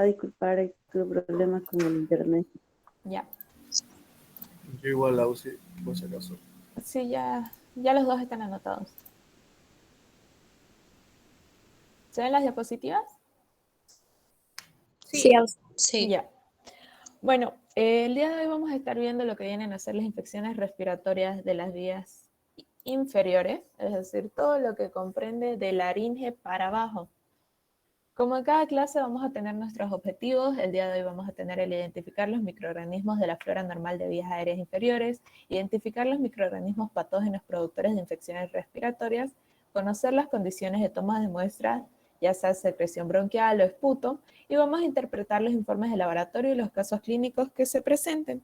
disculpar, tuve problemas con el internet. Ya. Yo igual la usé, por si acaso. Sí, ya los dos están anotados. ¿Se ven las diapositivas? Sí. Sí. Ya. Bueno, el día de hoy vamos a estar viendo lo que vienen a ser las infecciones respiratorias de las vías inferiores, es decir, todo lo que comprende de laringe para abajo. Como en cada clase vamos a tener nuestros objetivos, el día de hoy vamos a tener el identificar los microorganismos de la flora normal de vías aéreas inferiores, identificar los microorganismos patógenos productores de infecciones respiratorias, conocer las condiciones de toma de muestras, ya sea secreción bronquial o esputo, y vamos a interpretar los informes de laboratorio y los casos clínicos que se presenten.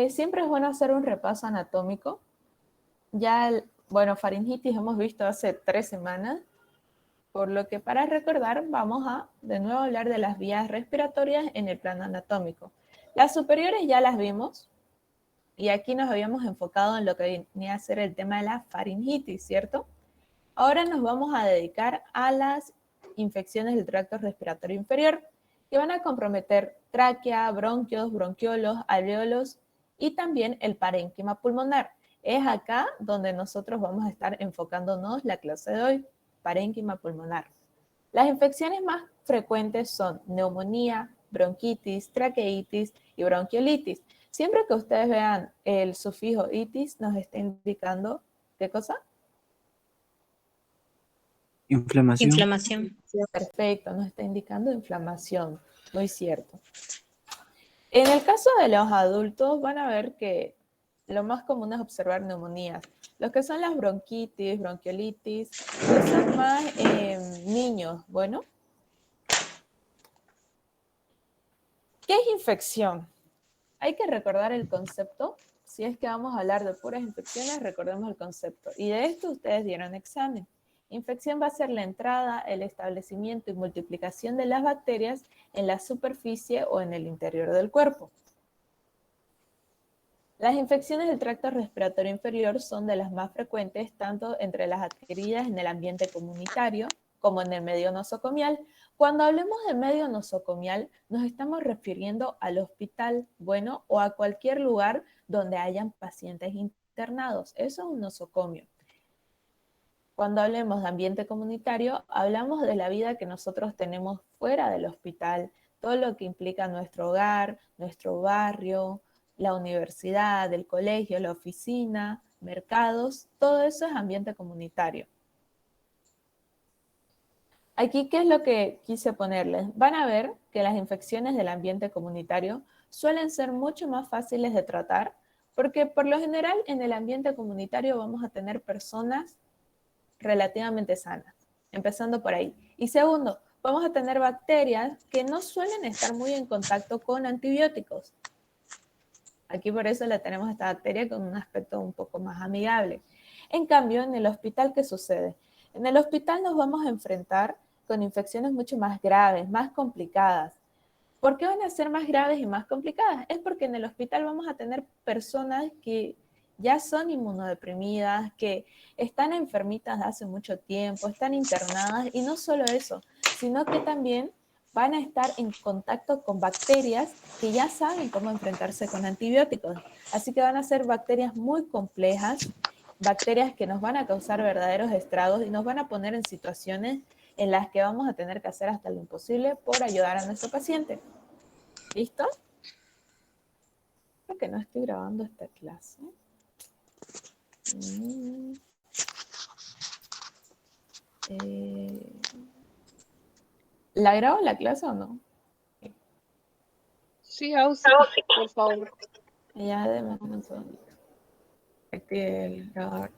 Siempre es bueno hacer un repaso anatómico. Bueno, faringitis hemos visto hace 3 semanas, por lo que para recordar vamos a de nuevo hablar de las vías respiratorias en el plano anatómico. Las superiores ya las vimos y aquí nos habíamos enfocado en lo que venía a ser el tema de la faringitis, ¿cierto? Ahora nos vamos a dedicar a las infecciones del tracto respiratorio inferior que van a comprometer tráquea, bronquios, bronquiolos, alvéolos y también el parénquima pulmonar. Es acá donde nosotros vamos a estar enfocándonos la clase de hoy, parénquima pulmonar. Las infecciones más frecuentes son neumonía, bronquitis, traqueitis y bronquiolitis. Siempre que ustedes vean el sufijo itis, nos está indicando, ¿qué cosa? Inflamación. Perfecto, nos está indicando inflamación, muy cierto. En el caso de los adultos van a ver que lo más común es observar neumonías. Los que son las bronquitis, bronquiolitis, que son más niños, bueno. ¿Qué es infección? Hay que recordar el concepto. Si es que vamos a hablar de puras infecciones, recordemos el concepto. Y de esto ustedes dieron examen. Infección va a ser la entrada, el establecimiento y multiplicación de las bacterias en la superficie o en el interior del cuerpo. Las infecciones del tracto respiratorio inferior son de las más frecuentes tanto entre las adquiridas en el ambiente comunitario como en el medio nosocomial. Cuando hablemos de medio nosocomial, nos estamos refiriendo al hospital, bueno, o a cualquier lugar donde hayan pacientes internados. Eso es un nosocomio. Cuando hablemos de ambiente comunitario, hablamos de la vida que nosotros tenemos fuera del hospital, todo lo que implica nuestro hogar, nuestro barrio, la universidad, el colegio, la oficina, mercados, todo eso es ambiente comunitario. Aquí, ¿qué es lo que quise ponerles? Van a ver que las infecciones del ambiente comunitario suelen ser mucho más fáciles de tratar, porque por lo general en el ambiente comunitario vamos a tener personas relativamente sanas, empezando por ahí. Y segundo, vamos a tener bacterias que no suelen estar muy en contacto con antibióticos. Aquí por eso le tenemos esta bacteria con un aspecto un poco más amigable. En cambio, en el hospital, ¿qué sucede? En el hospital nos vamos a enfrentar con infecciones mucho más graves, más complicadas. ¿Por qué van a ser más graves y más complicadas? Es porque en el hospital vamos a tener personas que ya son inmunodeprimidas, que están enfermitas de hace mucho tiempo, están internadas, y no solo eso, sino que también van a estar en contacto con bacterias que ya saben cómo enfrentarse con antibióticos. Así que van a ser bacterias muy complejas, bacterias que nos van a causar verdaderos estragos y nos van a poner en situaciones en las que vamos a tener que hacer hasta lo imposible por ayudar a nuestro paciente. ¿Listo? Creo que no estoy grabando esta clase. ¿La grabo la clase o no? Sí, Ausi, por favor. Ya, déjame un segundito. Active el grabador.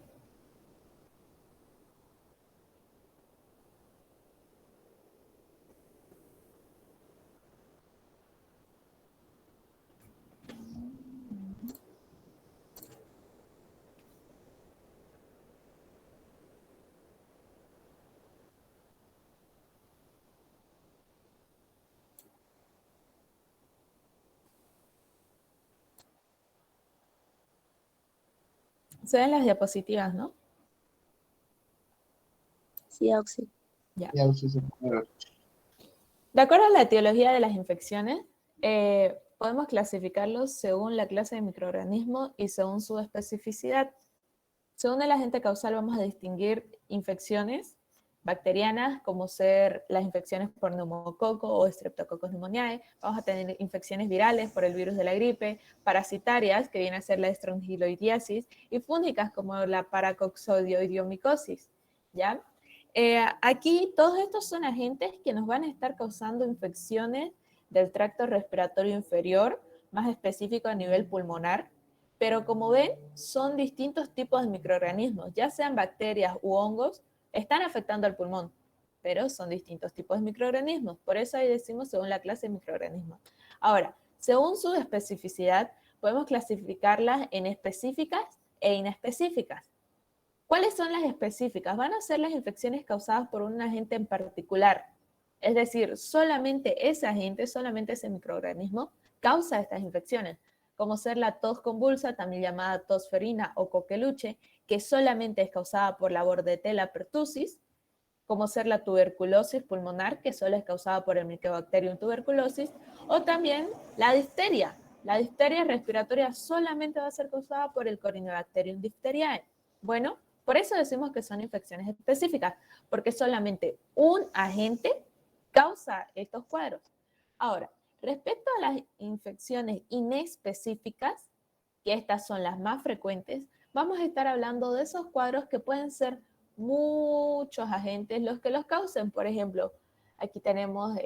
Se ven las diapositivas, ¿no? Sí, Auxi. Ya. Ya usé ese número. De acuerdo a la etiología de las infecciones, podemos clasificarlos según la clase de microorganismo y según su especificidad. Según el agente causal vamos a distinguir infecciones bacterianas, como ser las infecciones por neumococo o Streptococcus pneumoniae. Vamos a tener infecciones virales por el virus de la gripe, parasitarias, que viene a ser la estrongiloidiasis, y fúngicas, como la paracoccodioidomicosis, ¿ya? Aquí todos estos son agentes que nos van a estar causando infecciones del tracto respiratorio inferior, más específico a nivel pulmonar, pero como ven, son distintos tipos de microorganismos, ya sean bacterias u hongos, están afectando al pulmón, pero son distintos tipos de microorganismos. Por eso ahí decimos según la clase de microorganismos. Ahora, según su especificidad, podemos clasificarlas en específicas e inespecíficas. ¿Cuáles son las específicas? Van a ser las infecciones causadas por un agente en particular. Es decir, solamente ese agente, solamente ese microorganismo causa estas infecciones, como ser la tos convulsa, también llamada tos ferina o coqueluche, que solamente es causada por la Bordetella pertussis, como ser la tuberculosis pulmonar, que solo es causada por el Mycobacterium tuberculosis, o también la difteria. La difteria respiratoria solamente va a ser causada por el Corynebacterium diphtheriae. Bueno, por eso decimos que son infecciones específicas, porque solamente un agente causa estos cuadros. Ahora, respecto a las infecciones inespecíficas, que estas son las más frecuentes, vamos a estar hablando de esos cuadros que pueden ser muchos agentes los que los causen. Por ejemplo, aquí tenemos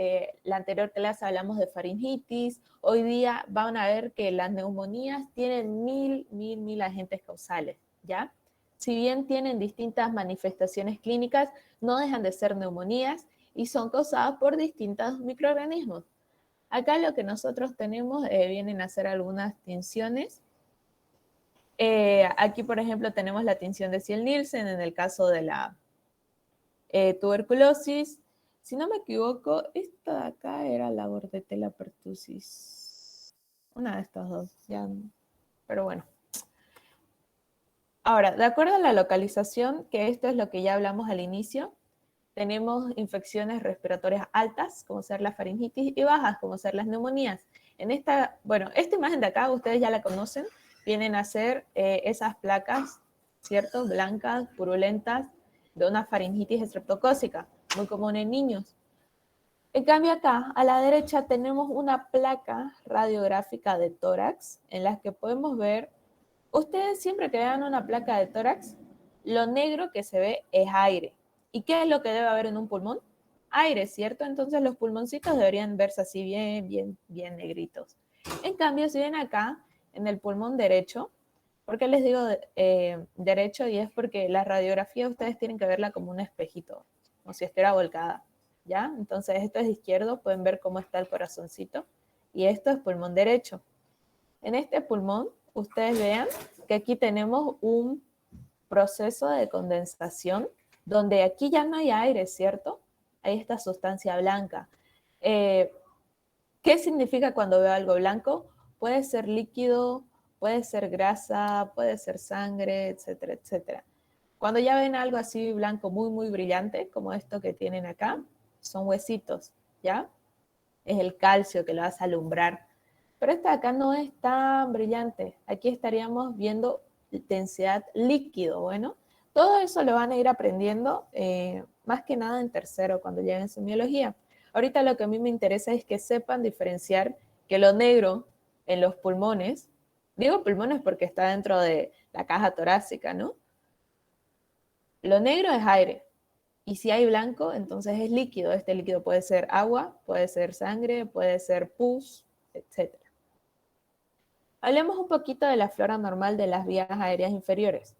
la anterior clase hablamos de faringitis. Hoy día van a ver que las neumonías tienen mil agentes causales, ¿ya? Si bien tienen distintas manifestaciones clínicas, no dejan de ser neumonías y son causadas por distintos microorganismos. Acá lo que nosotros tenemos vienen a ser algunas tinciones. Aquí, por ejemplo, tenemos la tinción de Ziel-Nielsen en el caso de la tuberculosis. Si no me equivoco, esta de acá era la Bordetella pertussis. Una de estas dos, ya, pero bueno. Ahora, de acuerdo a la localización, que esto es lo que ya hablamos al inicio, tenemos infecciones respiratorias altas, como ser la faringitis, y bajas, como ser las neumonías. En esta imagen de acá, ustedes ya la conocen, vienen a ser esas placas, ¿cierto? Blancas, purulentas, de una faringitis estreptocócica, muy común en niños. En cambio acá, a la derecha, tenemos una placa radiográfica de tórax, en la que podemos ver, ustedes siempre que vean una placa de tórax, lo negro que se ve es aire. ¿Y qué es lo que debe haber en un pulmón? Aire, ¿cierto? Entonces los pulmoncitos deberían verse así bien negritos. En cambio, si ven acá, en el pulmón derecho, ¿por qué les digo derecho? Y es porque la radiografía ustedes tienen que verla como un espejito, como si estuviera volcada, ¿ya? Entonces esto es izquierdo, pueden ver cómo está el corazoncito, y esto es pulmón derecho. En este pulmón, ustedes vean que aquí tenemos un proceso de condensación, donde aquí ya no hay aire, ¿cierto? Hay esta sustancia blanca. ¿Qué significa cuando veo algo blanco? Puede ser líquido, puede ser grasa, puede ser sangre, etcétera, etcétera. Cuando ya ven algo así blanco muy brillante, como esto que tienen acá, son huesitos, ¿ya? Es el calcio que lo hace alumbrar. Pero esta de acá no es tan brillante. Aquí estaríamos viendo densidad líquido. Bueno, todo eso lo van a ir aprendiendo más que nada en tercero cuando lleguen a semiología. Ahorita lo que a mí me interesa es que sepan diferenciar que lo negro en los pulmones, digo pulmones porque está dentro de la caja torácica, ¿no? Lo negro es aire, y si hay blanco, entonces es líquido. Este líquido puede ser agua, puede ser sangre, puede ser pus, etc. Hablemos un poquito de la flora normal de las vías aéreas inferiores.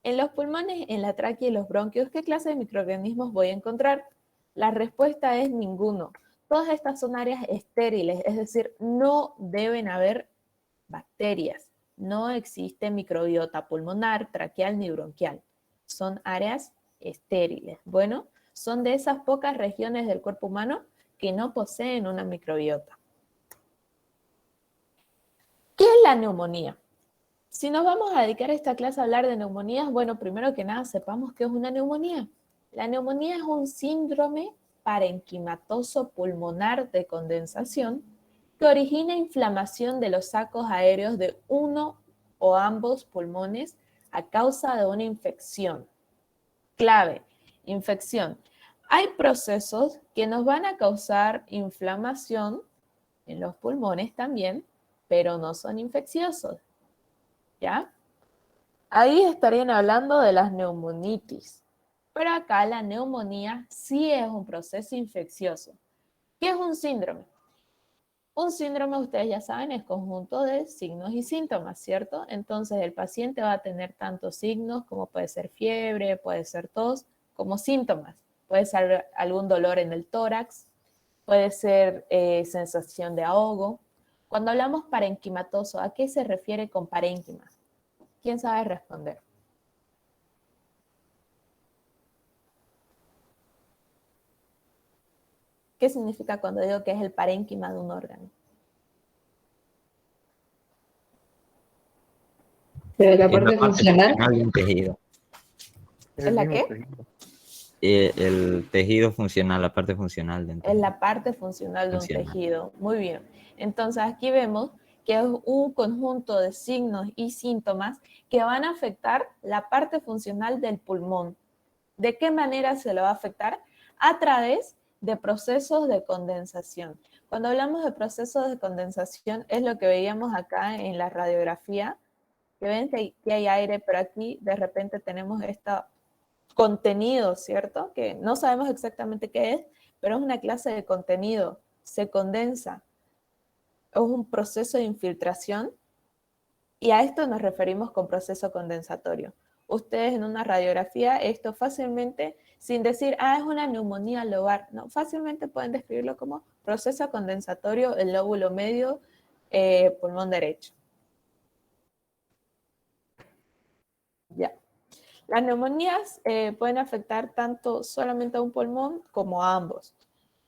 En los pulmones, en la tráquea y los bronquios, ¿qué clase de microorganismos voy a encontrar? La respuesta es ninguno. Todas estas son áreas estériles, es decir, no deben haber bacterias. No existe microbiota pulmonar, traqueal ni bronquial. Son áreas estériles. Bueno, son de esas pocas regiones del cuerpo humano que no poseen una microbiota. ¿Qué es la neumonía? Si nos vamos a dedicar a esta clase a hablar de neumonías, bueno, primero que nada sepamos qué es una neumonía. La neumonía es un síndrome parenquimatoso pulmonar de condensación que origina inflamación de los sacos aéreos de uno o ambos pulmones a causa de una infección. Clave, infección. Hay procesos que nos van a causar inflamación en los pulmones también, pero no son infecciosos, ¿ya? Ahí estarían hablando de las neumonitis, pero acá la neumonía sí es un proceso infeccioso. ¿Qué es un síndrome? Un síndrome, ustedes ya saben, es conjunto de signos y síntomas, ¿cierto? Entonces el paciente va a tener tantos signos como puede ser fiebre, puede ser tos, como síntomas. Puede ser algún dolor en el tórax, puede ser sensación de ahogo. Cuando hablamos parenquimatoso, ¿a qué se refiere con parénquima? ¿Quién sabe responder? ¿Qué significa cuando digo que es el parénquima de un órgano? Pero la Es la parte parte funcional, funcional de un tejido. ¿Es la qué? tejido. El tejido funcional, la parte funcional de un Es tejido. la parte funcional de un Funcional. tejido. Muy bien. Entonces aquí vemos que es un conjunto de signos y síntomas que van a afectar la parte funcional del pulmón. ¿De qué manera se lo va a afectar? A través de procesos de condensación. Cuando hablamos de procesos de condensación es lo que veíamos acá en la radiografía, que ven que hay aire, pero aquí de repente tenemos este contenido, ¿cierto? Que no sabemos exactamente qué es, pero es una clase de contenido, se condensa, es un proceso de infiltración y a esto nos referimos con proceso condensatorio. Ustedes en una radiografía, esto fácilmente, sin decir, es una neumonía lobar, no, fácilmente pueden describirlo como proceso condensatorio, el lóbulo medio, pulmón derecho. Ya. Las neumonías pueden afectar tanto solamente a un pulmón como a ambos.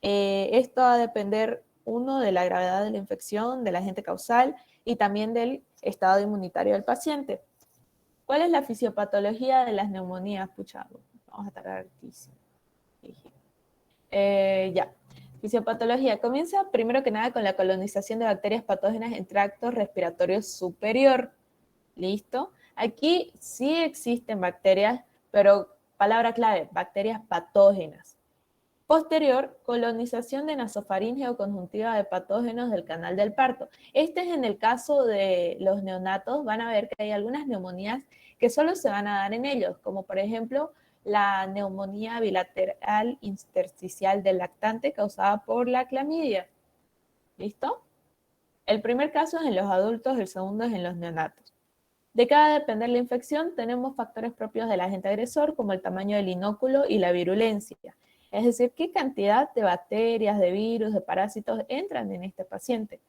Esto va a depender, uno, de la gravedad de la infección, del agente causal y también del estado inmunitario del paciente. ¿Cuál es la fisiopatología de las neumonías? Pucha, vamos a tardar hartísimo. Ya. Fisiopatología. Comienza primero que nada con la colonización de bacterias patógenas en tracto respiratorio superior. ¿Listo? Aquí sí existen bacterias, pero palabra clave, bacterias patógenas. Posterior, colonización de nasofaringe o conjuntiva de patógenos del canal del parto. Este es en el caso de los neonatos, van a ver que hay algunas neumonías que solo se van a dar en ellos, como por ejemplo la neumonía bilateral intersticial del lactante causada por la clamidia. ¿Listo? El primer caso es en los adultos, el segundo es en los neonatos. De qué va a depender la infección, tenemos factores propios del agente agresor, como el tamaño del inóculo y la virulencia. Es decir, qué cantidad de bacterias, de virus, de parásitos entran en este paciente.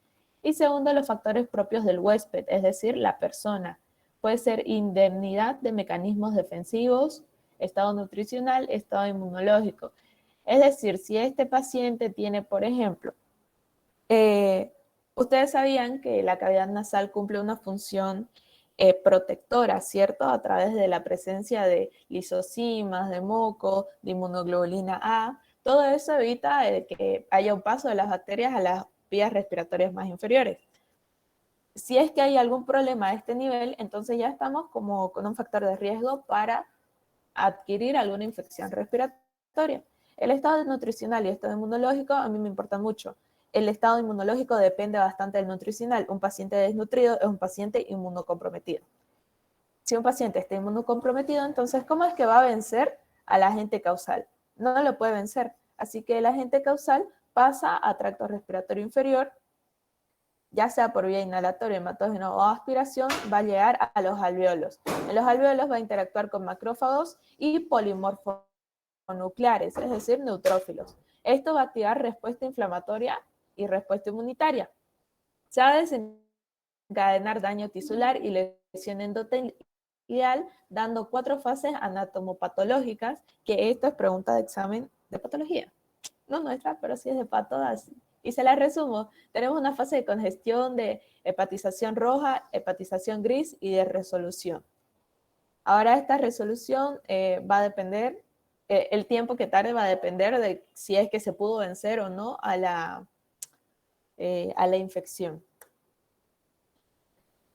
Y segundo, los factores propios del huésped, es decir, la persona. Puede ser indemnidad de mecanismos defensivos, estado nutricional, estado inmunológico. Es decir, si este paciente tiene, por ejemplo, ustedes sabían que la cavidad nasal cumple una función protectora, ¿cierto? A través de la presencia de lisocimas, de moco, de inmunoglobulina A. Todo eso evita que haya un paso de las bacterias a las vías respiratorias más inferiores. Si es que hay algún problema a este nivel, entonces ya estamos como con un factor de riesgo para adquirir alguna infección respiratoria. El estado nutricional y el estado inmunológico a mí me importan mucho. El estado inmunológico depende bastante del nutricional. Un paciente desnutrido es un paciente inmunocomprometido. Si un paciente está inmunocomprometido, entonces, ¿cómo es que va a vencer al agente causal? No lo puede vencer. Así que el agente causal pasa a tracto respiratorio inferior, ya sea por vía inhalatoria, hematógeno o aspiración, va a llegar a los alvéolos. En los alvéolos va a interactuar con macrófagos y polimorfonucleares, es decir, neutrófilos. Esto va a activar respuesta inflamatoria y respuesta inmunitaria. Se va a desencadenar daño tisular y lesión endotelial, dando 4 fases anatomopatológicas, que esto es pregunta de examen de patología. No nuestra, pero sí es de pato, así. Y se la resumo. Tenemos una fase de congestión, de hepatización roja, hepatización gris y de resolución. Ahora esta resolución va a depender el tiempo que tarde va a depender de si es que se pudo vencer o no a la infección.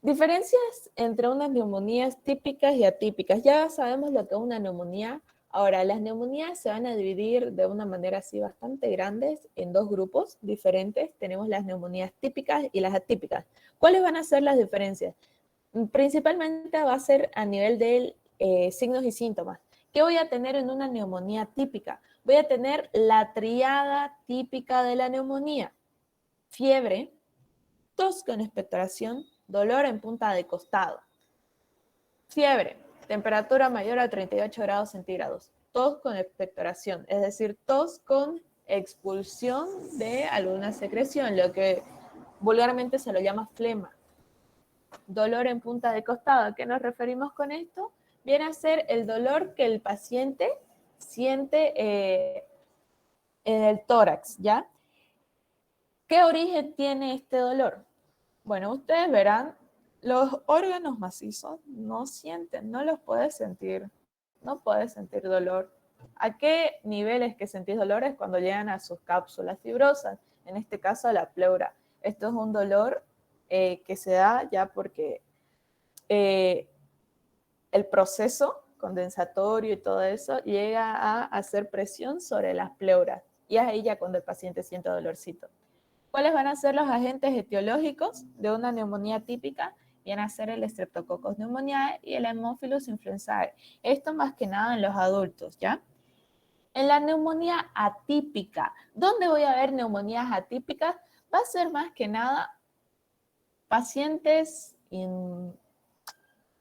Diferencias entre unas neumonías típicas y atípicas. Ya sabemos lo que es una neumonía. Ahora, las neumonías se van a dividir de una manera así bastante grandes en dos grupos diferentes. Tenemos las neumonías típicas y las atípicas. ¿Cuáles van a ser las diferencias? Principalmente va a ser a nivel de signos y síntomas. ¿Qué voy a tener en una neumonía típica? Voy a tener la triada típica de la neumonía. Fiebre, tos con expectoración, dolor en punta de costado. Fiebre, temperatura mayor a 38 grados centígrados. Tos con expectoración, es decir, tos con expulsión de alguna secreción, lo que vulgarmente se lo llama flema. Dolor en punta de costado. ¿A qué nos referimos con esto? Viene a ser el dolor que el paciente siente en el tórax, ¿ya? ¿Qué origen tiene este dolor? Bueno, ustedes verán, los órganos macizos no sienten, no los puedes sentir, no puedes sentir dolor. ¿A qué niveles que sentís dolor? Es cuando llegan a sus cápsulas fibrosas, en este caso a la pleura. Esto es un dolor que se da ya porque el proceso condensatorio y todo eso llega a hacer presión sobre las pleuras y es ahí ya cuando el paciente siente dolorcito. ¿Cuáles van a ser los agentes etiológicos de una neumonía típica? Viene a ser el Streptococcus pneumoniae y el Haemophilus influenzae. Esto más que nada en los adultos, ¿ya? En la neumonía atípica, ¿dónde voy a ver neumonías atípicas? Va a ser más que nada pacientes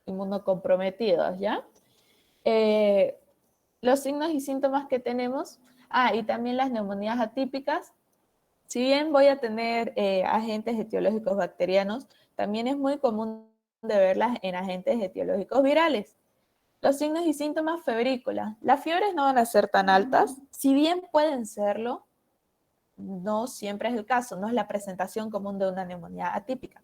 inmunocomprometidos, ¿ya? Los signos y síntomas que tenemos, y también las neumonías atípicas. Si bien voy a tener agentes etiológicos bacterianos, también es muy común de verlas en agentes etiológicos virales. Los signos y síntomas febrícolas. Las fiebres no van a ser tan altas, si bien pueden serlo, no siempre es el caso, no es la presentación común de una neumonía atípica.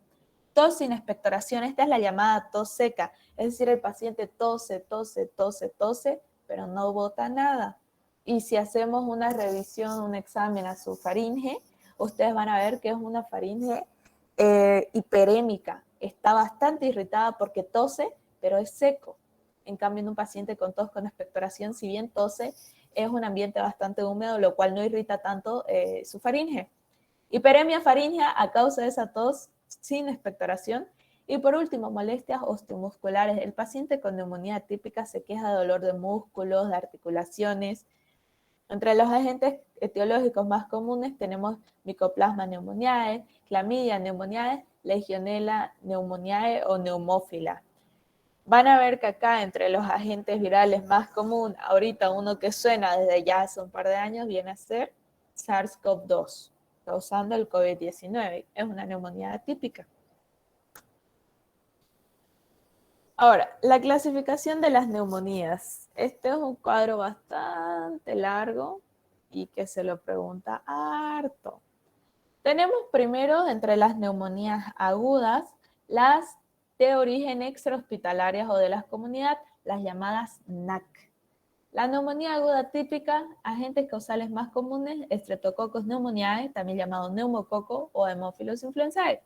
Tos sin expectoración, esta es la llamada tos seca, es decir, el paciente tose, tose, tose, tose, pero no bota nada. Y si hacemos una revisión, un examen a su faringe, ustedes van a ver que es una faringe hiperémica. Está bastante irritada porque tose, pero es seco. En cambio, en un paciente con tos con expectoración, si bien tose, es un ambiente bastante húmedo, lo cual no irrita tanto su faringe. Hiperemia faríngea a causa de esa tos sin expectoración. Y por último, molestias osteomusculares. El paciente con neumonía típica se queja de dolor de músculos, de articulaciones. Entre los agentes etiológicos más comunes tenemos Mycoplasma pneumoniae, Clamidia pneumoniae, Legionella pneumoniae o Neumófila. Van a ver que acá entre los agentes virales más comunes, ahorita uno que suena desde ya hace un par de años, viene a ser SARS-CoV-2, causando el COVID-19. Es una neumonía atípica. Ahora, la clasificación de las neumonías. Este es un cuadro bastante largo y que se lo pregunta harto. Tenemos primero entre las neumonías agudas, las de origen extrahospitalarias o de las comunidades, las llamadas NAC. La neumonía aguda típica, agentes causales más comunes, Streptococcus pneumoniae, también llamado neumococo o Haemophilus influenzae.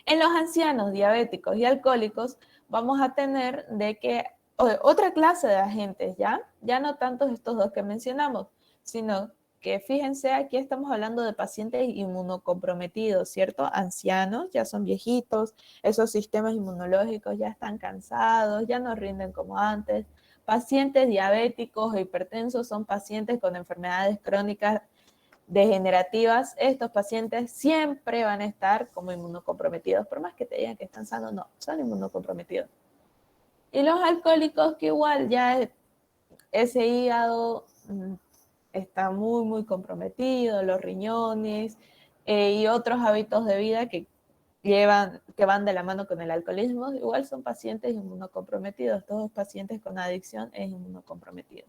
En los ancianos, diabéticos y alcohólicos, vamos a tener de que otra clase de agentes, ya no tantos estos dos que mencionamos, sino que fíjense, aquí estamos hablando de pacientes inmunocomprometidos, ¿cierto? Ancianos, ya son viejitos, esos sistemas inmunológicos ya están cansados, ya no rinden como antes. Pacientes diabéticos o hipertensos son pacientes con enfermedades crónicas degenerativas. Estos pacientes siempre van a estar como inmunocomprometidos, por más que te digan que están sanos, no, son inmunocomprometidos. Y los alcohólicos que igual ya ese hígado está muy, muy comprometido, los riñones y otros hábitos de vida que van de la mano con el alcoholismo, igual son pacientes inmunocomprometidos. Todos pacientes con adicción es inmunocomprometido.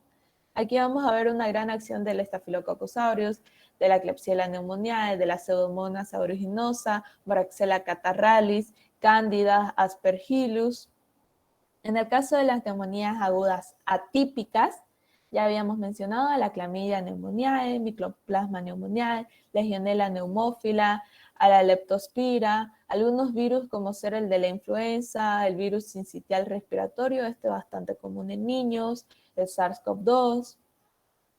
Aquí vamos a ver una gran acción del Staphylococcus aureus, de la Klebsiella pneumoniae, de la Pseudomonas aeruginosa, Braxella catarrhalis, Candida, Aspergillus. En el caso de las neumonías agudas atípicas, Ya habíamos mencionado a la clamidia pneumoniae, Mycoplasma pneumoniae, Legionella pneumófila, a la leptospira, algunos virus como ser el de la influenza, el virus sincitial respiratorio, este bastante común en niños, el SARS-CoV-2.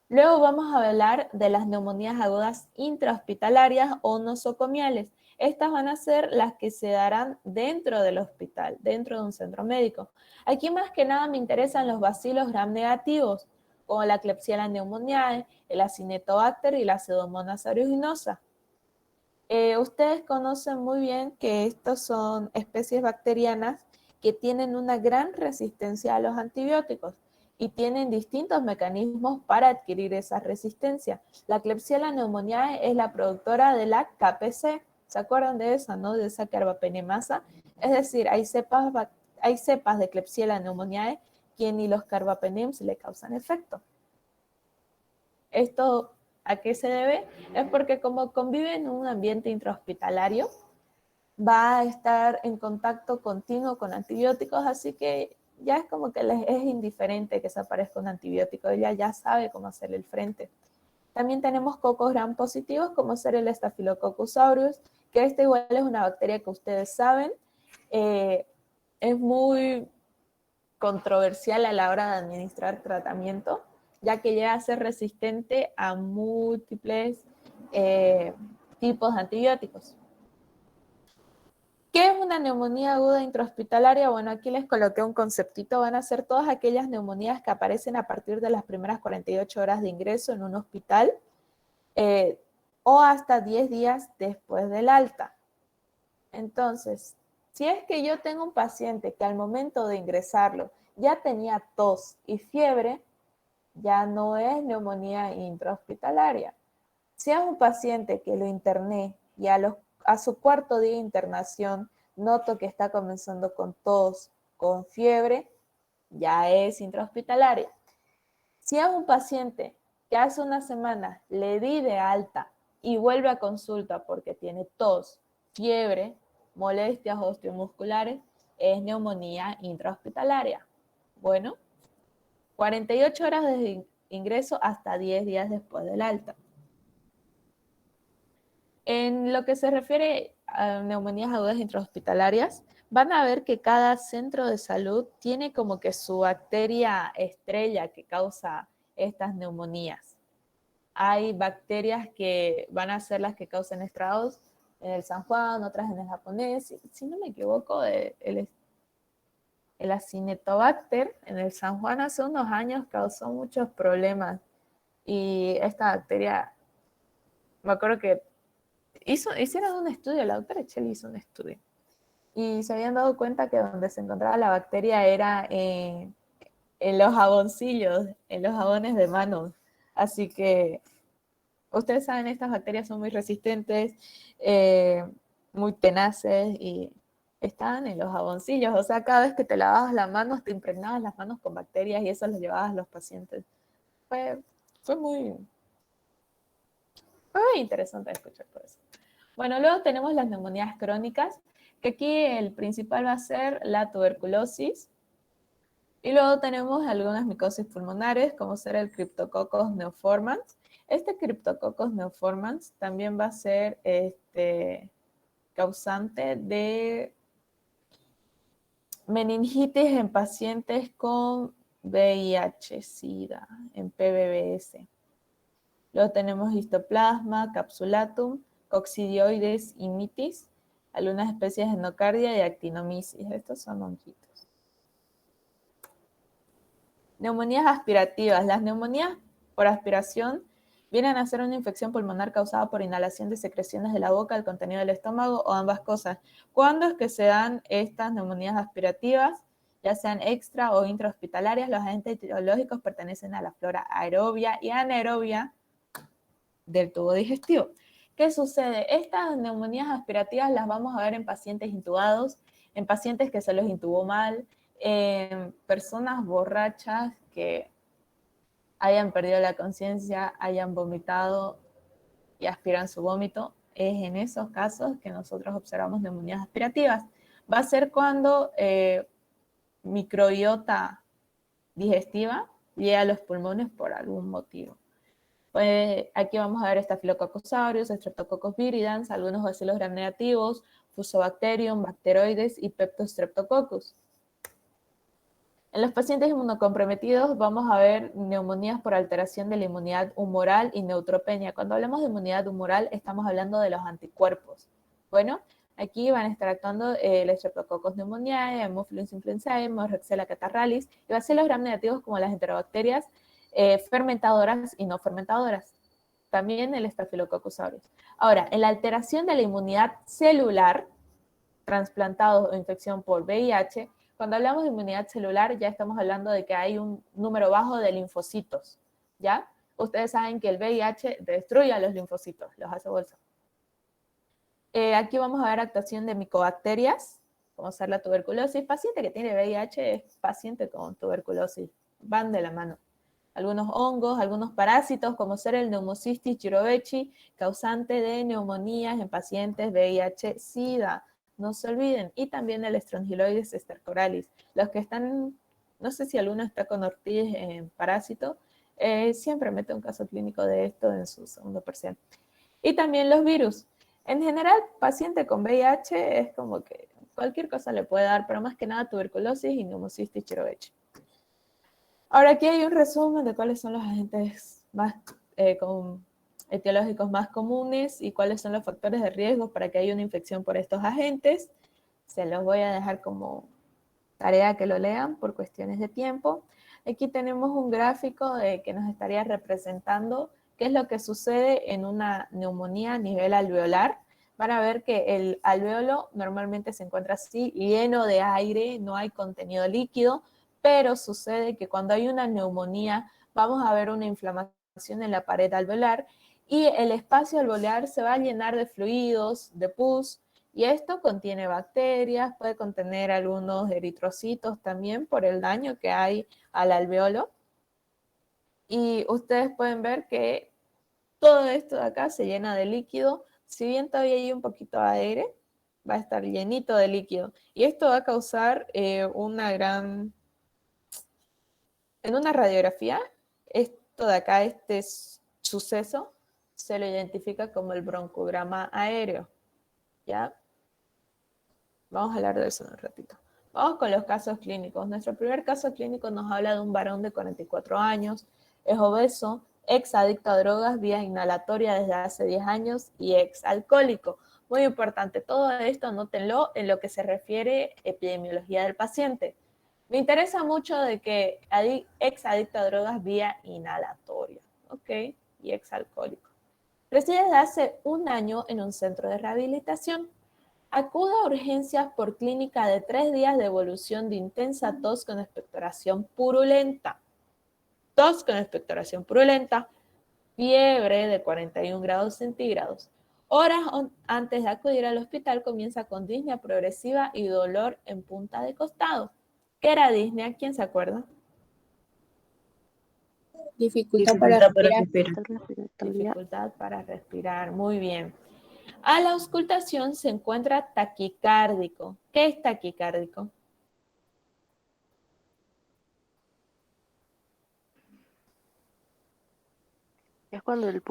Luego vamos a hablar de las neumonías agudas intrahospitalarias o nosocomiales. Estas van a ser las que se darán dentro del hospital, dentro de un centro médico. Aquí más que nada me interesan los bacilos gram negativos, como la Klebsiella pneumoniae, el Acinetobacter y la Pseudomonas aeruginosa. Ustedes conocen muy bien que estos son especies bacterianas que tienen una gran resistencia a los antibióticos y tienen distintos mecanismos para adquirir esa resistencia. La Klebsiella pneumoniae es la productora de la KPC. ¿Se acuerdan de esa, no? De esa carbapenemasa. Es decir, hay cepas de Klebsiella pneumoniae que ni los carbapenems le causan efecto. Esto, ¿a qué se debe? Es porque como convive en un ambiente intrahospitalario, va a estar en contacto continuo con antibióticos, así que ya es como que les es indiferente que se aparezca un antibiótico, ella ya sabe cómo hacer el frente. También tenemos cocos gram positivos, como ser el Staphylococcus aureus, que esta igual es una bacteria que ustedes saben, es muy controversial a la hora de administrar tratamiento, ya que llega a ser resistente a múltiples tipos de antibióticos. ¿Qué es una neumonía aguda intrahospitalaria? Bueno, aquí les coloqué un conceptito. Van a ser todas aquellas neumonías que aparecen a partir de las primeras 48 horas de ingreso en un hospital o hasta 10 días después del alta. Entonces, si es que yo tengo un paciente que al momento de ingresarlo ya tenía tos y fiebre, ya no es neumonía intrahospitalaria. Si es un paciente que lo interné y a su cuarto día de internación noto que está comenzando con tos, con fiebre, ya es intrahospitalaria. Si es un paciente que hace una semana le di de alta y vuelve a consulta porque tiene tos, fiebre, molestias osteomusculares, es neumonía intrahospitalaria. Bueno, 48 horas desde ingreso hasta 10 días después del alta. En lo que se refiere a neumonías agudas intrahospitalarias, van a ver que cada centro de salud tiene como que su bacteria estrella que causa estas neumonías. Hay bacterias que van a ser las que causan estragos en el San Juan, otras en el japonés. Si no me equivoco, el Acinetobacter en el San Juan hace unos años causó muchos problemas. Y esta bacteria, me acuerdo que hicieron un estudio, la doctora Echeli hizo un estudio. Y se habían dado cuenta que donde se encontraba la bacteria era en los jaboncillos, en los jabones de manos. Así que ustedes saben, estas bacterias son muy resistentes, muy tenaces y estaban en los jaboncillos. O sea, cada vez que te lavabas las manos, te impregnabas las manos con bacterias y eso los llevabas a los pacientes. Fue muy interesante escuchar todo eso. Bueno, luego tenemos las neumonías crónicas, que aquí el principal va a ser la tuberculosis. Y luego tenemos algunas micosis pulmonares, como ser el Cryptococcus neoformans. Este Cryptococcus neoformans también va a ser causante de meningitis en pacientes con VIH, SIDA, en PBBS. Luego tenemos histoplasma, capsulatum, coccidioides y mitis, algunas especies de nocardia y actinomisis. Estos son honguitos. Neumonías aspirativas. Las neumonías por aspiración vienen a ser una infección pulmonar causada por inhalación de secreciones de la boca, el contenido del estómago o ambas cosas. ¿Cuándo es que se dan estas neumonías aspirativas? Ya sean extra o intrahospitalarias, los agentes etiológicos pertenecen a la flora aerobia y anaerobia del tubo digestivo. ¿Qué sucede? Estas neumonías aspirativas las vamos a ver en pacientes intubados, en pacientes que se los intubó mal, en personas borrachas que hayan perdido la conciencia, hayan vomitado y aspiran su vómito. Es en esos casos que nosotros observamos neumonías aspirativas. Va a ser cuando microbiota digestiva llega a los pulmones por algún motivo. Pues aquí vamos a ver Staphylococcus aureus, Streptococcus viridans, algunos bacilos gram negativos, Fusobacterium, Bacteroides y Peptostreptococcus. En los pacientes inmunocomprometidos vamos a ver neumonías por alteración de la inmunidad humoral y neutropenia. Cuando hablamos de inmunidad humoral estamos hablando de los anticuerpos. Bueno, aquí van a estar actuando el Streptococcus pneumoniae, Haemophilus influenzae, Moraxella catarrhalis y bacilos gram negativos como las enterobacterias fermentadoras y no fermentadoras. También el Staphylococcus aureus. Ahora, en la alteración de la inmunidad celular, trasplantados o infección por VIH, cuando hablamos de inmunidad celular ya estamos hablando de que hay un número bajo de linfocitos, ¿ya? Ustedes saben que el VIH destruye a los linfocitos, los hace bolsa. Aquí vamos a ver actuación de micobacterias, como ser la tuberculosis. Paciente que tiene VIH es paciente con tuberculosis, van de la mano. Algunos hongos, algunos parásitos, como ser el Pneumocystis jirovecii, causante de neumonías en pacientes VIH-Sida. No se olviden. Y también el Strongyloides stercoralis. Los que están, no sé si alguno está con ortiz en parásito, siempre mete un caso clínico de esto en su segundo parcial. Y también los virus. En general, paciente con VIH es como que cualquier cosa le puede dar, pero más que nada tuberculosis y Pneumocystis jirovecii. Ahora aquí hay un resumen de cuáles son los agentes más etiológicos más comunes y cuáles son los factores de riesgo para que haya una infección por estos agentes. Se los voy a dejar como tarea que lo lean por cuestiones de tiempo. Aquí tenemos un gráfico que nos estaría representando qué es lo que sucede en una neumonía a nivel alveolar. Van a ver que el alveolo normalmente se encuentra así, lleno de aire, no hay contenido líquido, pero sucede que cuando hay una neumonía vamos a ver una inflamación en la pared alveolar y el espacio alveolar se va a llenar de fluidos, de pus, y esto contiene bacterias, puede contener algunos eritrocitos también por el daño que hay al alveolo. Y ustedes pueden ver que todo esto de acá se llena de líquido. Si bien todavía hay un poquito de aire, va a estar llenito de líquido. Y esto va a causar una gran... En una radiografía, esto de acá, este suceso, se lo identifica como el broncograma aéreo. ¿Ya? Vamos a hablar de eso en un ratito. Vamos con los casos clínicos. Nuestro primer caso clínico nos habla de un varón de 44 años, es obeso, ex adicto a drogas vía inhalatoria desde hace 10 años y ex alcohólico. Muy importante, todo esto anótenlo en lo que se refiere a epidemiología del paciente. Me interesa mucho de que ex adicto a drogas vía inhalatoria, ¿ok? Y ex alcohólico. Reside desde hace un año en un centro de rehabilitación. Acude a urgencias por clínica de 3 días de evolución de intensa tos con expectoración purulenta. Tos con expectoración purulenta, fiebre de 41 grados centígrados. Horas antes de acudir al hospital comienza con disnea progresiva y dolor en punta de costado. ¿Qué era disnea? ¿Quién se acuerda? Dificultad para respirar. Dificultad para respirar, muy bien. A la auscultación se encuentra taquicárdico. ¿Qué es taquicárdico? Es cuando el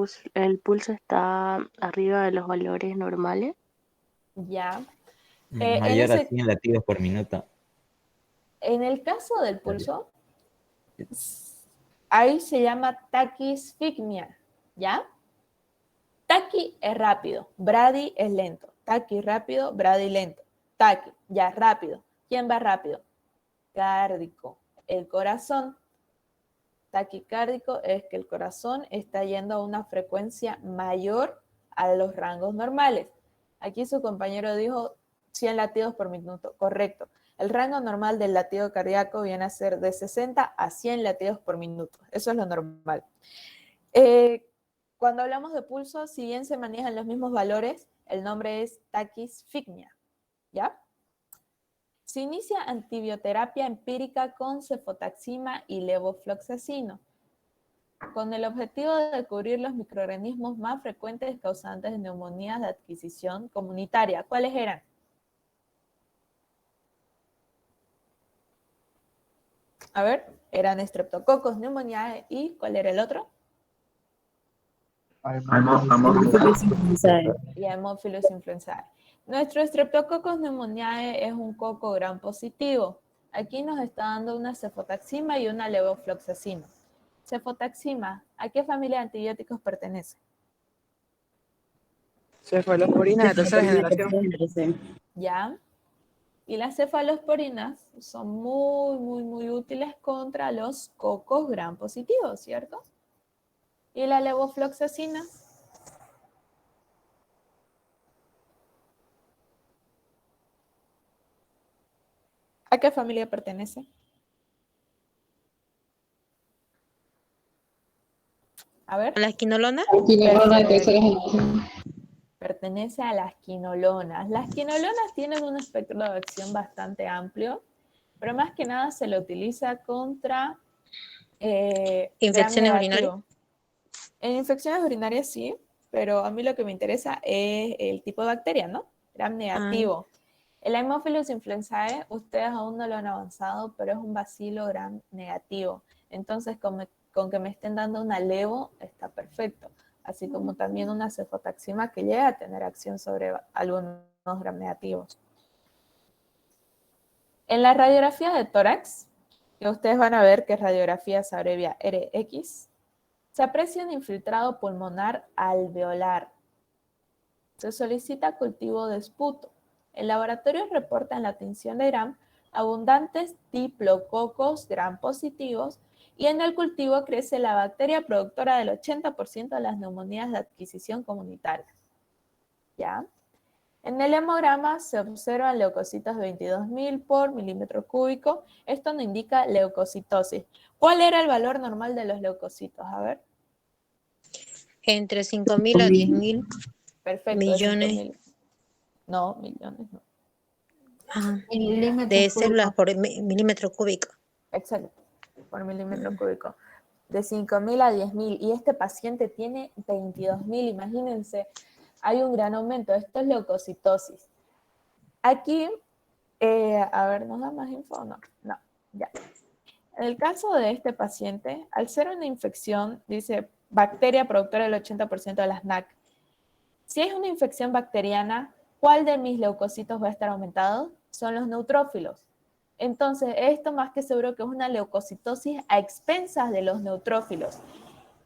pulso está arriba de los valores normales. Ya. Mayor a 100 latidos por minuto. En el caso del pulso, ahí se llama taquisfigmia, ¿ya? Taqui es rápido, brady es lento. Taqui rápido, brady lento. Taqui, ya rápido. ¿Quién va rápido? Cárdico, el corazón. Taquicárdico es que el corazón está yendo a una frecuencia mayor a los rangos normales. Aquí su compañero dijo 100 latidos por minuto, correcto. El rango normal del latido cardíaco viene a ser de 60 a 100 latidos por minuto. Eso es lo normal. Cuando hablamos de pulso, si bien se manejan los mismos valores, el nombre es taquisfigmia, ¿ya? Se inicia antibioterapia empírica con cefotaxima y levofloxacino, con el objetivo de cubrir los microorganismos más frecuentes causantes de neumonías de adquisición comunitaria. ¿Cuáles eran? A ver, eran Streptococcus pneumoniae y ¿cuál era el otro? Haemophilus influenzae. Y Haemophilus influenzae. Nuestro Streptococcus pneumoniae es un coco gram positivo. Aquí nos está dando una cefotaxima y una levofloxacina. Cefotaxima, ¿a qué familia de antibióticos pertenece? Cefalosporina de tercera generación. ¿Ya? Y las cefalosporinas son muy útiles contra los cocos gram positivos, ¿cierto? Y la levofloxacina. ¿A qué familia pertenece? A ver. ¿A la esquinolona? Pertenece a las quinolonas. Las quinolonas tienen un espectro de acción bastante amplio, pero más que nada se lo utiliza contra ¿Infecciones gram urinarias? negativo. En infecciones urinarias sí, pero a mí lo que me interesa es el tipo de bacteria, ¿no? Gram negativo. El Haemophilus influenzae, ustedes aún no lo han avanzado, pero es un bacilo gram negativo. Entonces, con que me estén dando una levo, está perfecto. Así como también una cefotaxima que llega a tener acción sobre algunos gram negativos. En la radiografía de tórax, que ustedes van a ver que radiografía se abrevia RX, se aprecia un infiltrado pulmonar alveolar. Se solicita cultivo de esputo. El laboratorio reporta en la tinción de gram abundantes diplococos gram positivos y en el cultivo crece la bacteria productora del 80% de las neumonías de adquisición comunitaria. ¿Ya? En el hemograma se observan leucocitos de 22.000 por milímetro cúbico. Esto nos indica leucocitosis. ¿Cuál era el valor normal de los leucocitos? A ver. Entre 5.000 a 10.000 Perfecto. millones. 5.000. No, millones no. De células por milímetro cúbico. Exacto, por milímetro cúbico. De 5.000 a 10.000. Y este paciente tiene 22.000. Imagínense, hay un gran aumento. Esto es leucocitosis. Aquí, a ver, ¿nos da más info o no? No, ya. En el caso de este paciente, al ser una infección, dice bacteria productora del 80% de las NAC. Si es una infección bacteriana, ¿cuál de mis leucocitos va a estar aumentado? Son los neutrófilos. Entonces, esto más que seguro que es una leucocitosis a expensas de los neutrófilos.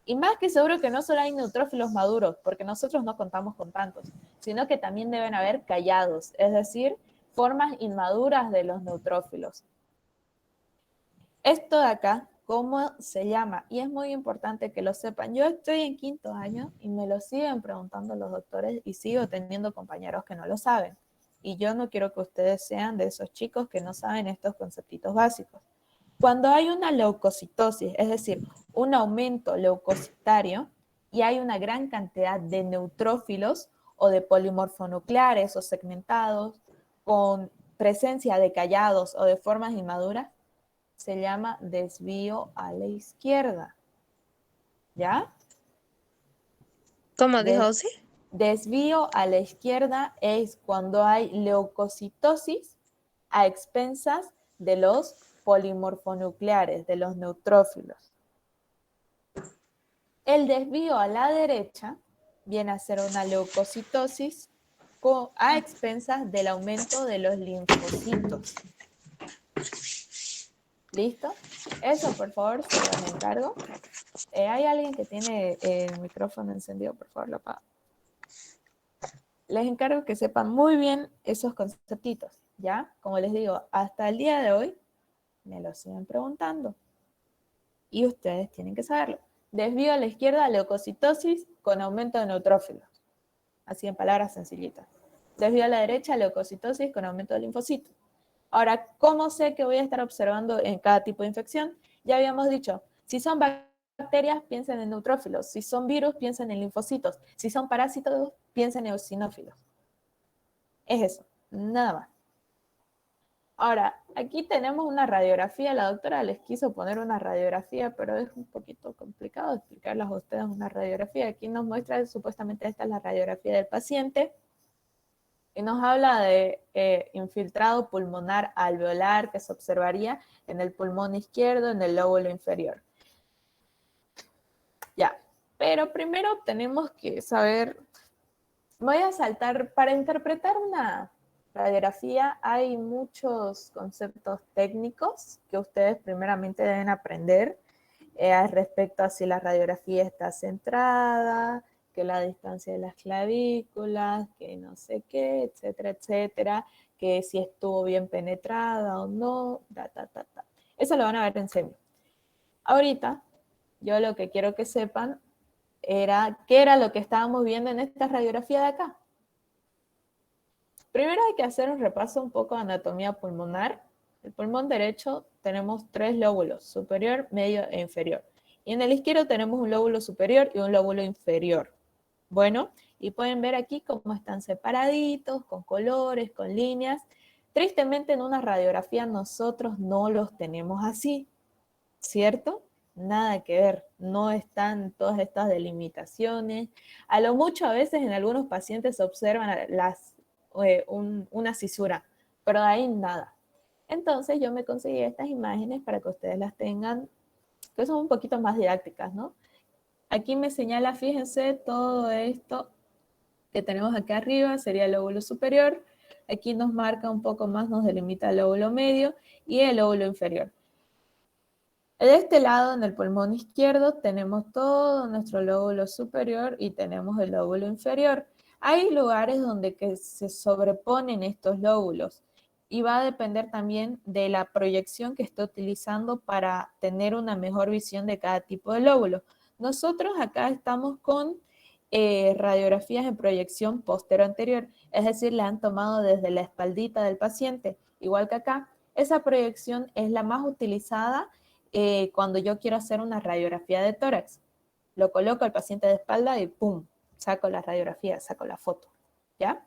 Y más que seguro que no solo hay neutrófilos maduros, porque nosotros no contamos con tantos, sino que también deben haber callados, es decir, formas inmaduras de los neutrófilos. Esto de acá, ¿cómo se llama? Y es muy importante que lo sepan. Yo estoy en 5º año y me lo siguen preguntando los doctores y sigo teniendo compañeros que no lo saben. Y yo no quiero que ustedes sean de esos chicos que no saben estos conceptitos básicos. Cuando hay una leucocitosis, es decir, un aumento leucocitario, y hay una gran cantidad de neutrófilos o de polimorfonucleares o segmentados con presencia de callados o de formas inmaduras, se llama desvío a la izquierda. ¿Ya? ¿Cómo dijo Ozzy? Desvío a la izquierda es cuando hay leucocitosis a expensas de los polimorfonucleares, de los neutrófilos. El desvío a la derecha viene a ser una leucocitosis a expensas del aumento de los linfocitos. ¿Listo? Eso, por favor, se los encargo. ¿Hay alguien que tiene el micrófono encendido? Por favor, lo apaga. Les encargo que sepan muy bien esos conceptitos, ¿ya? Como les digo, hasta el día de hoy me lo siguen preguntando. Y ustedes tienen que saberlo. Desvío a la izquierda, leucocitosis con aumento de neutrófilos. Así en palabras sencillitas. Desvío a la derecha, leucocitosis con aumento de linfocitos. Ahora, ¿cómo sé que voy a estar observando en cada tipo de infección? Ya habíamos dicho, si son bacterias, piensen en neutrófilos. Si son virus, piensen en linfocitos. Si son parásitos, piensen en eosinófilos. Es eso, nada más. Ahora, aquí tenemos una radiografía. La doctora les quiso poner una radiografía, pero es un poquito complicado explicarles a ustedes una radiografía. Aquí nos muestra, supuestamente esta es la radiografía del paciente. y nos habla de infiltrado pulmonar alveolar que se observaría en el pulmón izquierdo, en el lóbulo inferior. Ya, pero primero tenemos que saber, voy a saltar, para interpretar una radiografía hay muchos conceptos técnicos que ustedes primeramente deben aprender respecto a si la radiografía está centrada, que la distancia de las clavículas, que no sé qué, etcétera, etcétera, que si estuvo bien penetrada o no, Eso lo van a ver en semio. Ahorita, yo lo que quiero que sepan era qué era lo que estábamos viendo en esta radiografía de acá. Primero hay que hacer un repaso un poco de anatomía pulmonar. El pulmón derecho tenemos 3 lóbulos, superior, medio e inferior. Y en el izquierdo tenemos un lóbulo superior y un lóbulo inferior. Bueno, y pueden ver aquí cómo están separaditos, con colores, con líneas. Tristemente en una radiografía nosotros no los tenemos así, ¿cierto? Nada que ver, no están todas estas delimitaciones. A lo mucho a veces en algunos pacientes se observan una cisura, pero de ahí nada. Entonces yo me conseguí estas imágenes para que ustedes las tengan, que son un poquito más didácticas, ¿no? Aquí me señala, fíjense, todo esto que tenemos aquí arriba sería el lóbulo superior. Aquí nos marca un poco más, nos delimita el lóbulo medio y el lóbulo inferior. De este lado, en el pulmón izquierdo, tenemos todo nuestro lóbulo superior y tenemos el lóbulo inferior. Hay lugares donde se sobreponen estos lóbulos y va a depender también de la proyección que esté utilizando para tener una mejor visión de cada tipo de lóbulo. Nosotros acá estamos con radiografías en proyección postero-anterior, es decir, la han tomado desde la espaldita del paciente, igual que acá. Esa proyección es la más utilizada cuando yo quiero hacer una radiografía de tórax. Lo coloco al paciente de espalda y ¡pum! Saco la radiografía, saco la foto, ¿ya?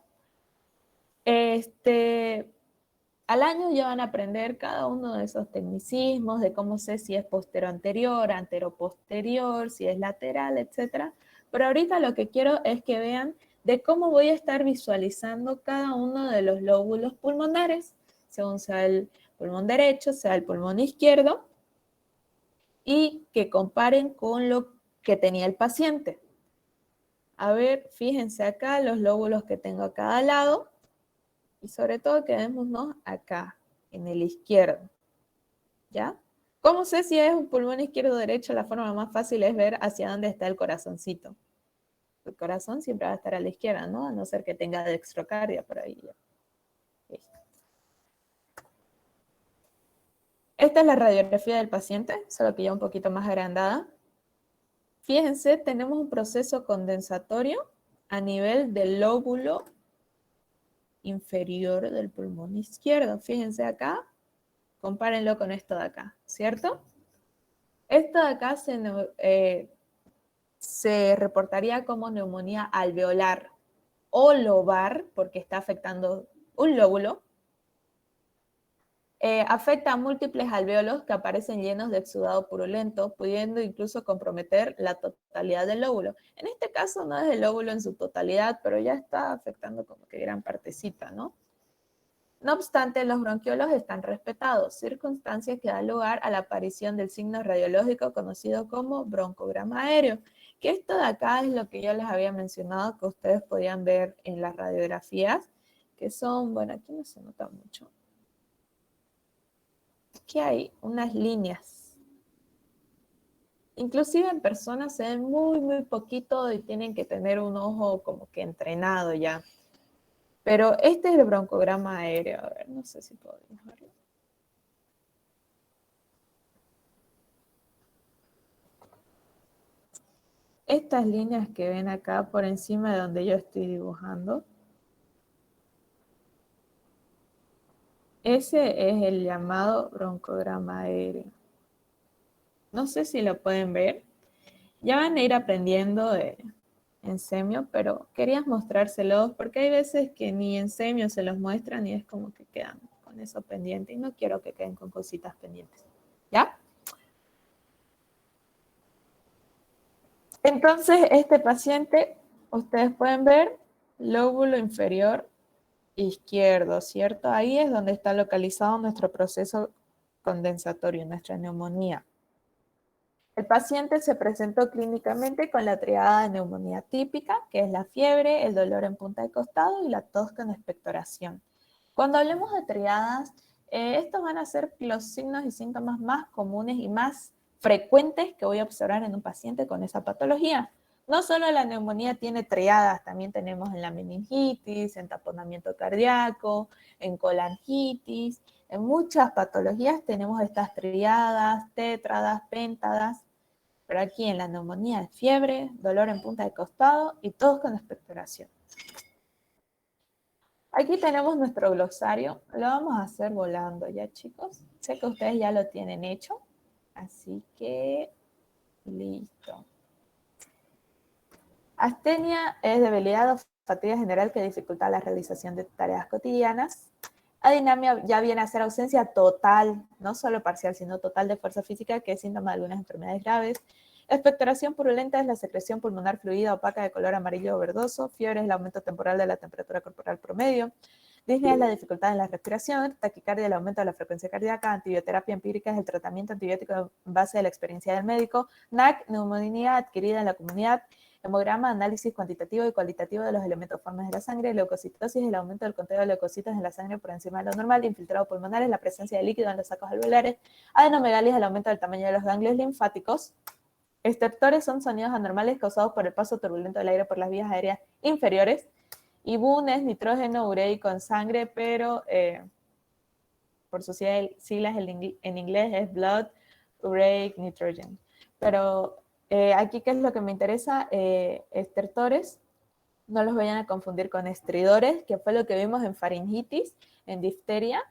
Al año ya van a aprender cada uno de esos tecnicismos, de cómo sé si es postero-anterior, antero-posterior, si es lateral, etc. Pero ahorita lo que quiero es que vean de cómo voy a estar visualizando cada uno de los lóbulos pulmonares, según sea el pulmón derecho, sea el pulmón izquierdo, y que comparen con lo que tenía el paciente. A ver, fíjense acá los lóbulos que tengo a cada lado y sobre todo quedémonos acá, en el izquierdo, ¿ya? ¿Cómo sé si es un pulmón izquierdo o derecho? La forma más fácil es ver hacia dónde está el corazoncito. El corazón siempre va a estar a la izquierda, ¿no? A no ser que tenga dextrocardia por ahí. Esta es la radiografía del paciente, solo que ya un poquito más agrandada. Fíjense, tenemos un proceso condensatorio a nivel del lóbulo inferior del pulmón izquierdo. Fíjense acá, compárenlo con esto de acá, ¿cierto? Esto de acá se reportaría como neumonía alveolar o lobar, porque está afectando un lóbulo. Afecta a múltiples alvéolos que aparecen llenos de exudado purulento, pudiendo incluso comprometer la totalidad del lóbulo. En este caso no es el lóbulo en su totalidad, pero ya está afectando como que gran partecita, ¿no? No obstante, los bronquiolos están respetados, circunstancia que da lugar a la aparición del signo radiológico conocido como broncograma aéreo, que esto de acá es lo que yo les había mencionado, que ustedes podían ver en las radiografías, que son, bueno, aquí no se nota mucho. Aquí hay unas líneas. Inclusive en personas se ven muy, muy poquito y tienen que tener un ojo como que entrenado ya. Pero este es el broncograma aéreo. A ver, no sé si podemos verlo. Estas líneas que ven acá por encima de donde yo estoy dibujando, ese es el llamado broncograma aéreo. No sé si lo pueden ver. Ya van a ir aprendiendo en semio, pero quería mostrárselos porque hay veces que ni en semio se los muestran y es como que quedan con eso pendiente y no quiero que queden con cositas pendientes. ¿Ya? Entonces, este paciente, ustedes pueden ver lóbulo inferior izquierdo, ¿cierto? Ahí es donde está localizado nuestro proceso condensatorio, nuestra neumonía. El paciente se presentó clínicamente con la triada de neumonía típica, que es la fiebre, el dolor en punta de costado y la tos con expectoración. Cuando hablemos de triadas, estos van a ser los signos y síntomas más comunes y más frecuentes que voy a observar en un paciente con esa patología. No solo la neumonía tiene triadas, también tenemos en la meningitis, en taponamiento cardíaco, en colangitis. En muchas patologías tenemos estas triadas, tétradas, péntadas, pero aquí en la neumonía es fiebre, dolor en punta de costado y tos con expectoración. Aquí tenemos nuestro glosario, lo vamos a hacer volando ya, chicos. Sé que ustedes ya lo tienen hecho, así que listo. Astenia es debilidad o fatiga general que dificulta la realización de tareas cotidianas. Adinamia ya viene a ser ausencia total, no solo parcial, sino total de fuerza física, que es síntoma de algunas enfermedades graves. Expectoración purulenta es la secreción pulmonar fluida opaca de color amarillo o verdoso. Fiebre es el aumento temporal de la temperatura corporal promedio. Disnea es la dificultad en la respiración. Taquicardia es el aumento de la frecuencia cardíaca. Antibioterapia empírica es el tratamiento antibiótico en base a la experiencia del médico. NAC, neumonía adquirida en la comunidad. Hemograma, análisis cuantitativo y cualitativo de los elementos formes de la sangre. Leucocitosis, el aumento del conteo de leucocitos en la sangre por encima de lo normal. Infiltrado pulmonar es la presencia de líquido en los sacos alveolares. Adenomegalia es el aumento del tamaño de los ganglios linfáticos. Estertores son sonidos anormales causados por el paso turbulento del aire por las vías aéreas inferiores. Y BUN es nitrógeno ureico en sangre, pero por sus siglas en inglés es Blood Ureic Nitrogen. Pero aquí, ¿qué es lo que me interesa? Estertores, no los vayan a confundir con estridores, que fue lo que vimos en faringitis, en difteria,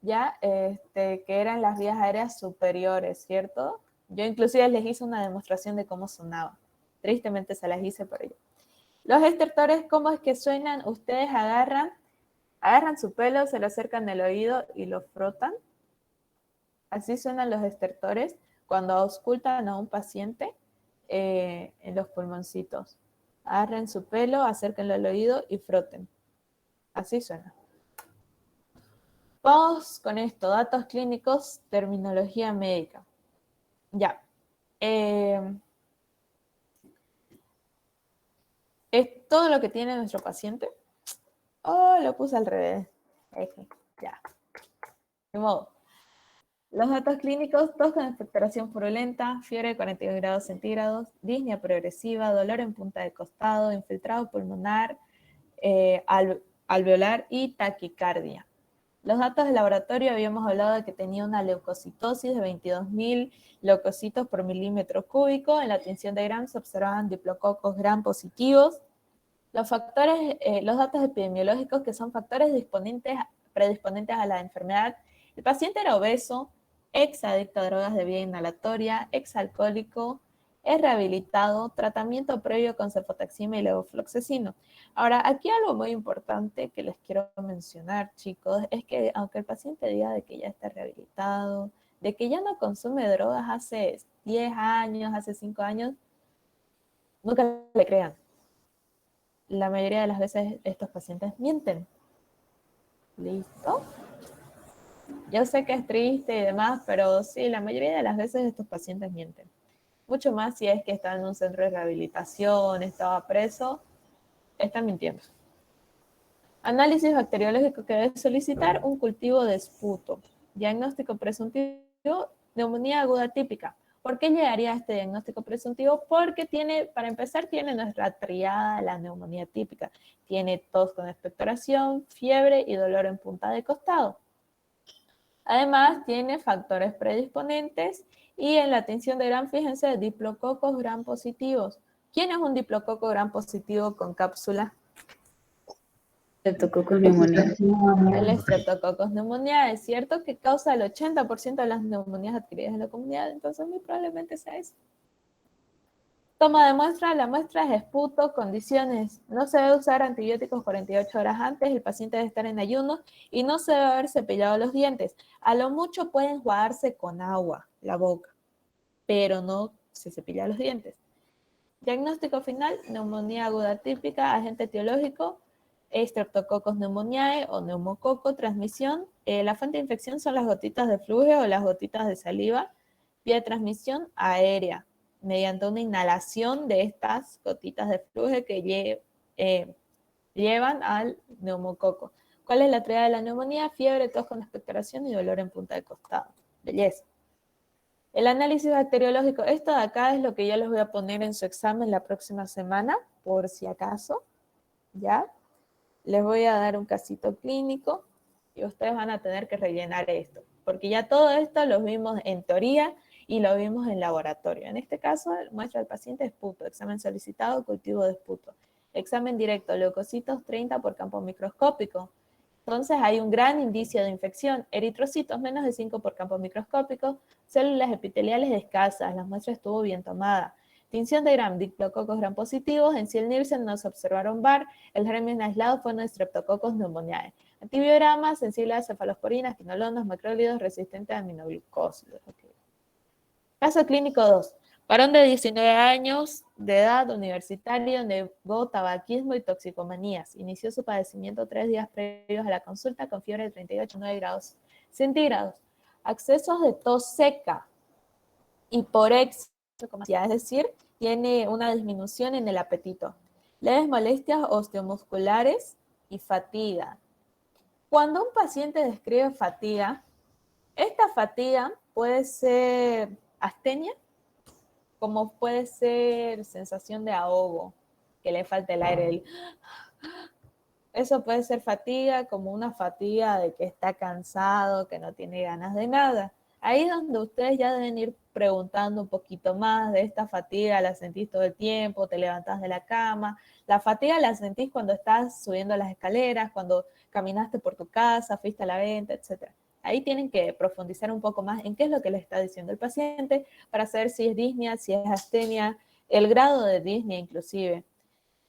ya, que eran las vías aéreas superiores, ¿cierto? Yo inclusive les hice una demostración de cómo sonaba. Tristemente se las hice por ello. Los estertores, ¿cómo es que suenan? Ustedes agarran su pelo, se lo acercan al oído y lo frotan. Así suenan los estertores cuando auscultan a un paciente en los pulmoncitos. Agarren su pelo, acérquenlo al oído y froten. Así suena. Vamos con esto, datos clínicos, terminología médica. Ya. Es todo lo que tiene nuestro paciente. Oh, lo puse al revés. Ya. De modo. Los datos clínicos, tos con expectoración purulenta, fiebre de 42 grados centígrados, disnea progresiva, dolor en punta de costado, infiltrado pulmonar, alveolar y taquicardia. Los datos de laboratorio, habíamos hablado de que tenía una leucocitosis de 22.000 leucocitos por milímetro cúbico. En la tinción de Gram se observaban diplococos Gram positivos. Los datos epidemiológicos, que son factores predisponentes a la enfermedad. El paciente era obeso, exadicto a drogas de vía inhalatoria, exalcohólico, es rehabilitado, tratamiento previo con cefotaxima y levofloxacino. Ahora, aquí algo muy importante que les quiero mencionar, chicos, es que aunque el paciente diga de que ya está rehabilitado, de que ya no consume drogas hace 10 años, hace 5 años, nunca le crean. La mayoría de las veces estos pacientes mienten. ¿Listo? Yo sé que es triste y demás, pero sí, la mayoría de las veces estos pacientes mienten. Mucho más si es que está en un centro de rehabilitación, estaba preso, están mintiendo. Análisis bacteriológico que debe solicitar, un cultivo de esputo. Diagnóstico presuntivo, neumonía aguda típica. ¿Por qué llegaría a este diagnóstico presuntivo? Porque para empezar, tiene nuestra triada de la neumonía típica. Tiene tos con expectoración, fiebre y dolor en punta de costado. Además, tiene factores predisponentes y en la tinción de Gram, fíjense, diplococos Gram positivos. ¿Quién es un diplococo Gram positivo con cápsula? Streptococcus pneumoniae. El Streptococcus pneumoniae, es cierto que causa el 80% de las neumonías adquiridas en la comunidad, entonces muy probablemente sea eso. Toma de muestra, la muestra es esputo, condiciones. No se debe usar antibióticos 48 horas antes, el paciente debe estar en ayuno y no se debe haber cepillado los dientes. A lo mucho pueden enjuagarse con agua la boca, pero no se cepilla los dientes. Diagnóstico final, neumonía aguda típica, agente etiológico, Streptococcus pneumoniae o neumococo, transmisión. La fuente de infección son las gotitas de flujo o las gotitas de saliva. Vía de transmisión aérea, mediante una inhalación de estas gotitas de flujo que llevan al neumococo. ¿Cuál es la triada de la neumonía? Fiebre, tos con expectoración y dolor en punta de costado. Belleza. El análisis bacteriológico, esto de acá es lo que yo les voy a poner en su examen la próxima semana, por si acaso, ¿ya? Les voy a dar un casito clínico y ustedes van a tener que rellenar esto, porque ya todo esto lo vimos en teoría y lo vimos en laboratorio. En este caso, muestra del paciente esputo, examen solicitado, cultivo de esputo. Examen directo, leucocitos 30 por campo microscópico. Entonces hay un gran indicio de infección. Eritrocitos menos de 5 por campo microscópico, células epiteliales escasas, la muestra estuvo bien tomada. Tinción de Gram, diplococos Gram positivos, en Ciel-Nielsen no se observaron VAR, el germen aislado fue un Streptococcus pneumoniae. Antibiograma, sensible a cefalosporinas, quinolonas, macrólidos, resistente a aminoglucósidos. Okay. Caso clínico 2. Varón de 19 años de edad, universitario, negó tabaquismo y toxicomanías. Inició su padecimiento 3 días previos a la consulta con fiebre de 38,9 grados centígrados. Accesos de tos seca, hiporexia, es decir, tiene una disminución en el apetito. Leves molestias osteomusculares y fatiga. Cuando un paciente describe fatiga, esta fatiga puede ser astenia, como puede ser sensación de ahogo, que le falta el aire. Eso puede ser fatiga, como una fatiga de que está cansado, que no tiene ganas de nada. Ahí es donde ustedes ya deben ir preguntando un poquito más de esta fatiga. ¿La sentís todo el tiempo? ¿Te levantás de la cama? La fatiga la sentís cuando estás subiendo las escaleras, cuando caminaste por tu casa, fuiste a la venta, etc. Ahí tienen que profundizar un poco más en qué es lo que les está diciendo el paciente para saber si es disnea, si es astenia, el grado de disnea inclusive.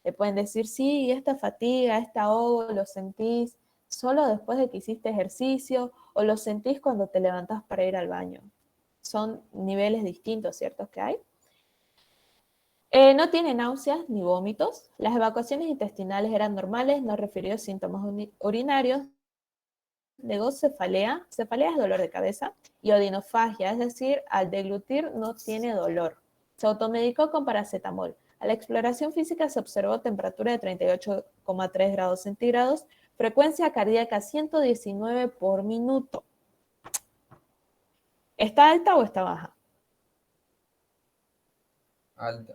Le pueden decir, sí, esta fatiga, este ahogo, lo sentís solo después de que hiciste ejercicio o lo sentís cuando te levantás para ir al baño. Son niveles distintos, ¿cierto? Que hay. No tiene náuseas ni vómitos. Las evacuaciones intestinales eran normales, no refirió síntomas urinarios. Negó cefalea. Cefalea es dolor de cabeza. Y odinofagia, es decir, al deglutir no tiene dolor. Se automedicó con paracetamol. A la exploración física se observó temperatura de 38,3 grados centígrados, frecuencia cardíaca 119 por minuto. ¿Está alta o está baja? Alta.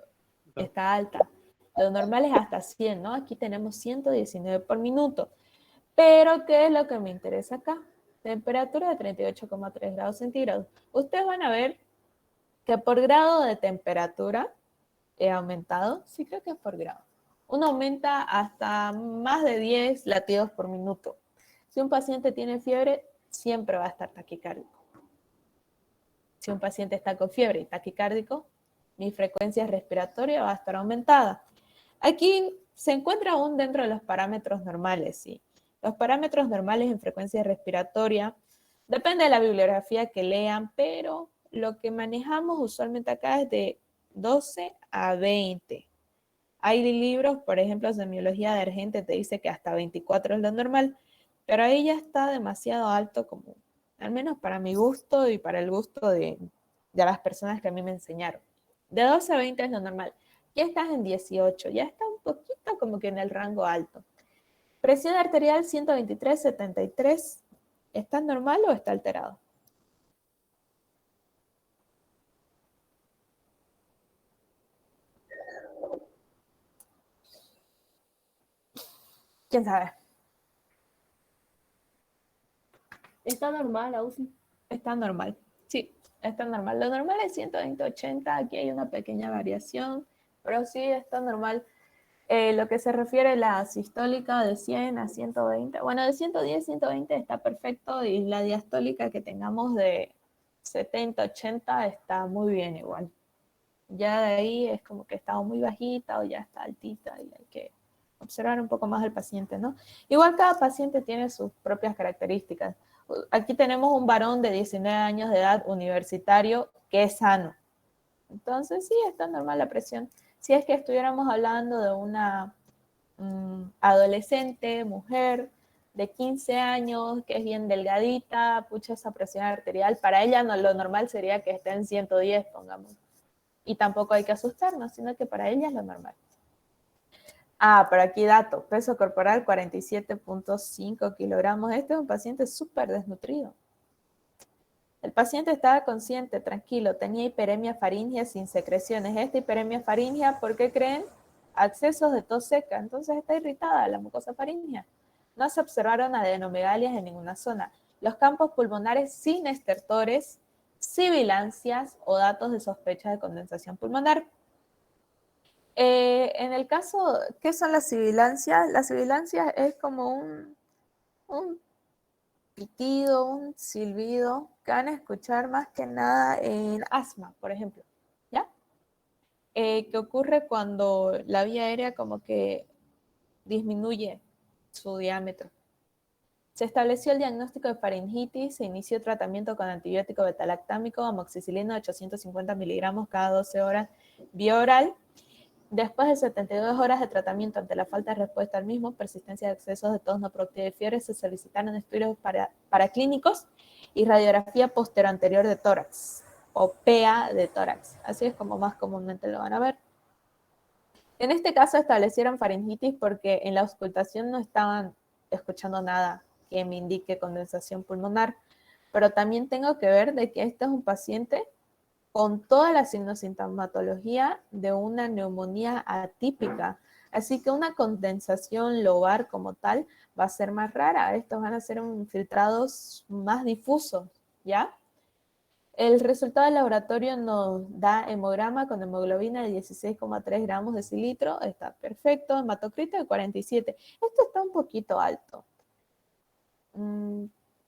Está alta. Lo normal es hasta 100, ¿no? Aquí tenemos 119 por minuto. Pero, ¿qué es lo que me interesa acá? Temperatura de 38,3 grados centígrados. Ustedes van a ver que por grado de temperatura he aumentado. Sí, creo que es por grado. Uno aumenta hasta más de 10 latidos por minuto. Si un paciente tiene fiebre, siempre va a estar taquicárdico. Si un paciente está con fiebre y taquicárdico, mi frecuencia respiratoria va a estar aumentada. Aquí se encuentra aún dentro de los parámetros normales, ¿sí? Los parámetros normales en frecuencia respiratoria, depende de la bibliografía que lean, pero lo que manejamos usualmente acá es de 12 a 20. Hay libros, por ejemplo, semiología de Argente te dice que hasta 24 es lo normal, pero ahí ya está demasiado alto, como, al menos para mi gusto y para el gusto de las personas que a mí me enseñaron. De 12 a 20 es lo normal. Ya estás en 18, ya está un poquito como que en el rango alto. Presión arterial 123/73, ¿está normal o está alterado? ¿Quién sabe? Está normal, la UCI. Está normal, sí, está normal. Lo normal es 120/80, aquí hay una pequeña variación, pero sí está normal. Lo que se refiere a la sistólica de 100 a 120, bueno, de 110 a 120 está perfecto y la diastólica que tengamos de 70-80 está muy bien igual. Ya de ahí es como que está muy bajita o ya está altita y hay que observar un poco más al paciente, ¿no? Igual cada paciente tiene sus propias características. Aquí tenemos un varón de 19 años de edad universitario que es sano. Entonces sí, está normal la presión. Si es que estuviéramos hablando de una adolescente, mujer, de 15 años, que es bien delgadita, pucha esa presión arterial. Para ella no, lo normal sería que esté en 110, pongamos. Y tampoco hay que asustarnos, sino que para ella es lo normal. Pero aquí dato, peso corporal 47.5 kilogramos. Este es un paciente súper desnutrido. El paciente estaba consciente, tranquilo, tenía hiperemia faríngea sin secreciones. Esta hiperemia faríngea, ¿por qué creen? Accesos de tos seca, entonces está irritada la mucosa faríngea. No se observaron adenomegalias en ninguna zona. Los campos pulmonares sin estertores, sibilancias o datos de sospecha de condensación pulmonar. En el caso, ¿qué son las sibilancias? Las sibilancias es como un pitido, un silbido que van a escuchar más que nada en asma, por ejemplo, ¿ya? Que ocurre cuando la vía aérea como que disminuye su diámetro. Se estableció el diagnóstico de faringitis, se inició tratamiento con antibiótico betalactámico, amoxicilina de 850 miligramos cada 12 horas vía oral. Después de 72 horas de tratamiento ante la falta de respuesta al mismo, persistencia de excesos de tos no productiva y fiebre, se solicitaron estudios paraclínicos y radiografía posteroanterior de tórax, o PA de tórax. Así es como más comúnmente lo van a ver. En este caso establecieron faringitis porque en la auscultación no estaban escuchando nada que me indique condensación pulmonar, pero también tengo que ver de que este es un paciente con toda la signosintomatología de una neumonía atípica. Así que una condensación lobar como tal va a ser más rara. Estos van a ser infiltrados más difusos, ¿ya? El resultado del laboratorio nos da hemograma con hemoglobina de 16,3 gramos de decilitro. Está perfecto. Hematocrito de 47. Esto está un poquito alto.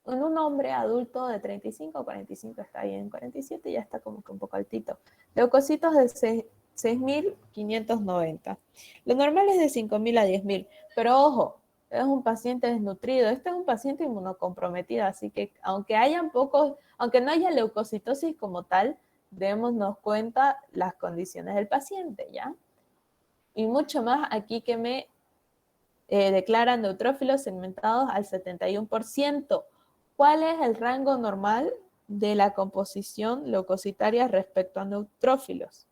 En un hombre adulto de 35 o 45 está bien, 47 ya está como que un poco altito. Leucocitos de 6.590. Lo normal es de 5.000 a 10.000, pero ojo, es un paciente desnutrido, este es un paciente inmunocomprometido, así que aunque no haya leucocitosis como tal, démonos cuenta las condiciones del paciente, ¿ya? Y mucho más aquí que me declaran neutrófilos segmentados al 71%. ¿Cuál es el rango normal de la composición leucocitaria respecto a neutrófilos?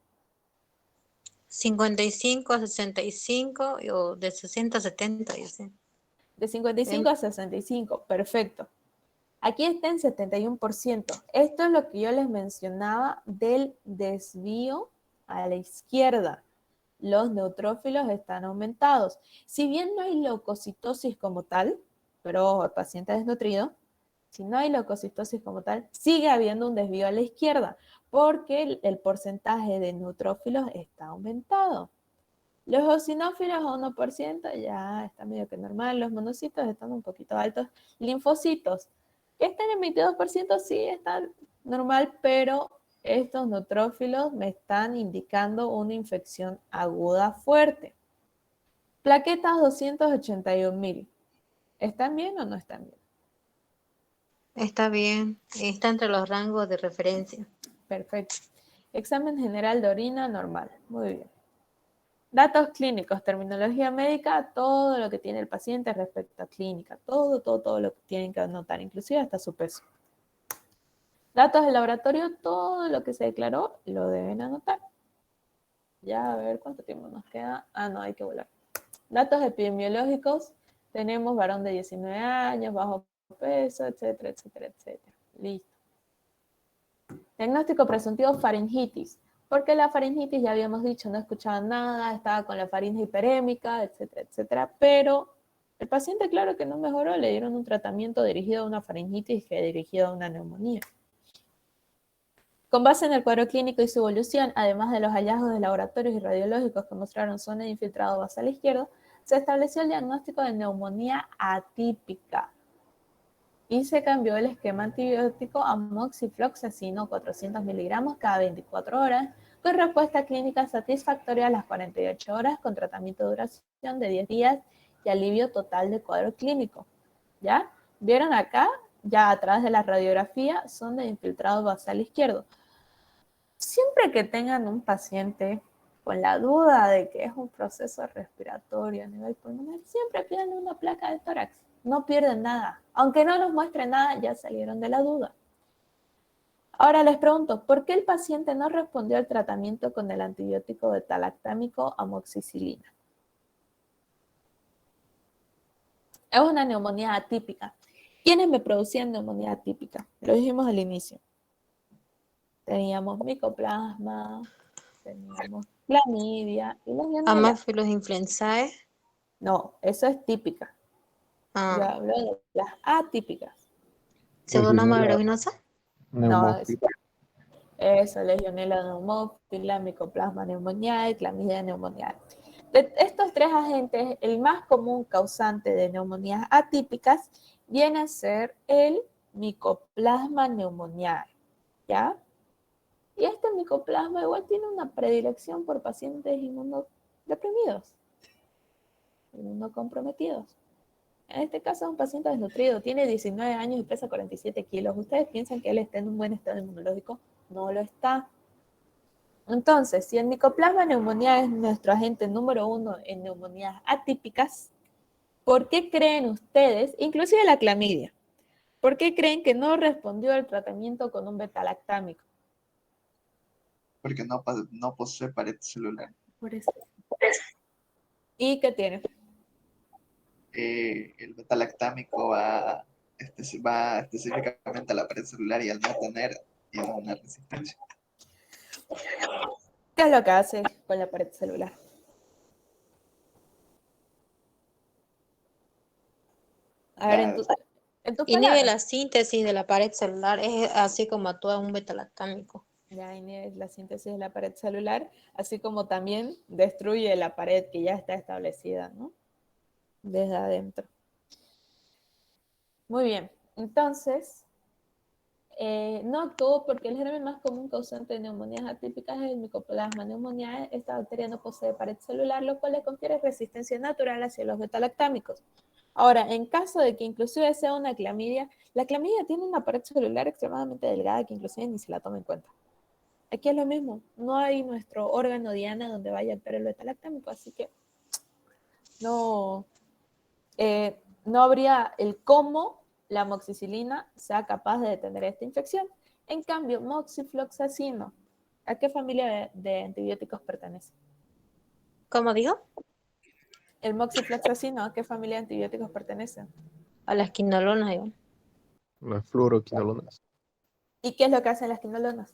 55 a 65 o de 60 a 70, yo sé. De 55 a 65, perfecto. Aquí está en 71%. Esto es lo que yo les mencionaba del desvío a la izquierda. Los neutrófilos están aumentados. Si bien no hay leucocitosis como tal, pero el paciente es desnutrido, si no hay leucocitosis como tal, sigue habiendo un desvío a la izquierda, porque el porcentaje de neutrófilos está aumentado. Los eosinófilos a 1% ya está medio que normal. Los monocitos están un poquito altos. Linfocitos, que están en 22%, sí, están normal, pero estos neutrófilos me están indicando una infección aguda fuerte. Plaquetas 281.000. ¿Están bien o no están bien? Está bien, está entre los rangos de referencia. Perfecto. Examen general de orina normal. Muy bien. Datos clínicos, terminología médica, todo lo que tiene el paciente respecto a clínica. Todo lo que tienen que anotar, inclusive hasta su peso. Datos del laboratorio, todo lo que se declaró lo deben anotar. Ya a ver cuánto tiempo nos queda. No, hay que volar. Datos epidemiológicos, tenemos varón de 19 años, bajo peso, etcétera, etcétera, etcétera. Listo. Diagnóstico presuntivo faringitis. Porque la faringitis, ya habíamos dicho, no escuchaba nada, estaba con la faringe hiperémica, etcétera, etcétera. Pero el paciente, claro que no mejoró, le dieron un tratamiento dirigido a una faringitis que dirigido a una neumonía. Con base en el cuadro clínico y su evolución, además de los hallazgos de laboratorios y radiológicos que mostraron zona de infiltrado basal izquierdo, se estableció el diagnóstico de neumonía atípica y se cambió el esquema antibiótico a moxifloxacino 400 miligramos cada 24 horas, con respuesta clínica satisfactoria a las 48 horas, con tratamiento de duración de 10 días y alivio total de cuadro clínico. ¿Ya? ¿Vieron acá? Ya atrás de la radiografía son de infiltrado basal izquierdo. Siempre que tengan un paciente con la duda de que es un proceso respiratorio a nivel pulmonar, siempre piden una placa de tórax. No pierden nada. Aunque no nos muestre nada, ya salieron de la duda. Ahora les pregunto, ¿por qué el paciente no respondió al tratamiento con el antibiótico beta-lactámico amoxicilina? Es una neumonía atípica. ¿Quiénes me producían neumonía atípica? Lo dijimos al inicio. Teníamos micoplasma, teníamos clamidia y legionela. Haemophilus influenzae. No, eso es típica. Yo Ah, hablo de las atípicas. Pseudomonas aeruginosa. No, eso, legionela neumófila, micoplasma neumoniae, clamidia neumoniae. De estos tres agentes, el más común causante de neumonías atípicas viene a ser el micoplasma neumoniae, ¿ya? Y este micoplasma igual tiene una predilección por pacientes inmunodeprimidos, inmunocomprometidos. En este caso es un paciente desnutrido, tiene 19 años y pesa 47 kilos. ¿Ustedes piensan que él está en un buen estado inmunológico? No lo está. Entonces, si el micoplasma neumonía es nuestro agente número 1 en neumonías atípicas, ¿por qué creen ustedes, inclusive la clamidia, por qué creen que no respondió al tratamiento con un betalactámico? Porque no posee pared celular. Por eso. ¿Y qué tiene? El beta-lactámico va específicamente a la pared celular y al no tener, tiene una resistencia. ¿Qué es lo que hace con la pared celular? A ver, en tus Inhibe palabras. la síntesis de la pared celular, es así como actúa un betalactámico. Ya inhibe la síntesis de la pared celular, así como también destruye la pared que ya está establecida, ¿no? Desde adentro. Muy bien, entonces, no actuó porque el germen más común causante de neumonías atípicas es el Mycoplasma pneumoniae. Esta bacteria no posee pared celular, lo cual le confiere resistencia natural hacia los betalactámicos. Ahora, en caso de que inclusive sea una clamidia, la clamidia tiene una pared celular extremadamente delgada que inclusive ni se la toma en cuenta. Aquí es lo mismo, no hay nuestro órgano diana donde vaya a actuar el betalactámico, así que no habría el cómo la amoxicilina sea capaz de detener esta infección. En cambio, moxifloxacino, ¿a qué familia de antibióticos pertenece? ¿Cómo digo? El moxifloxacino, ¿a qué familia de antibióticos pertenece? A las quinolonas, digo. Las fluoroquinolonas. ¿Y qué es lo que hacen las quinolonas?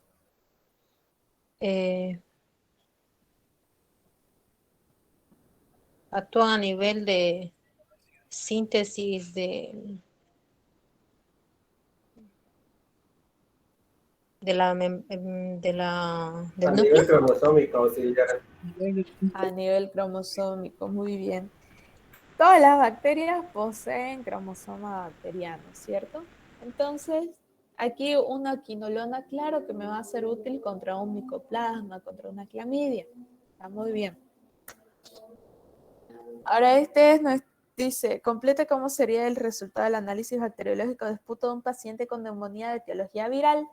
Actúan a nivel de síntesis del núcleo. cromosómico, sí, ya. A nivel cromosómico, muy bien. Todas las bacterias poseen cromosoma bacteriano, ¿cierto? Entonces, aquí una quinolona, claro que me va a ser útil contra un micoplasma, contra una clamidia. Está muy bien. Ahora dice, complete cómo sería el resultado del análisis bacteriológico de esputo de un paciente con neumonía de etiología viral.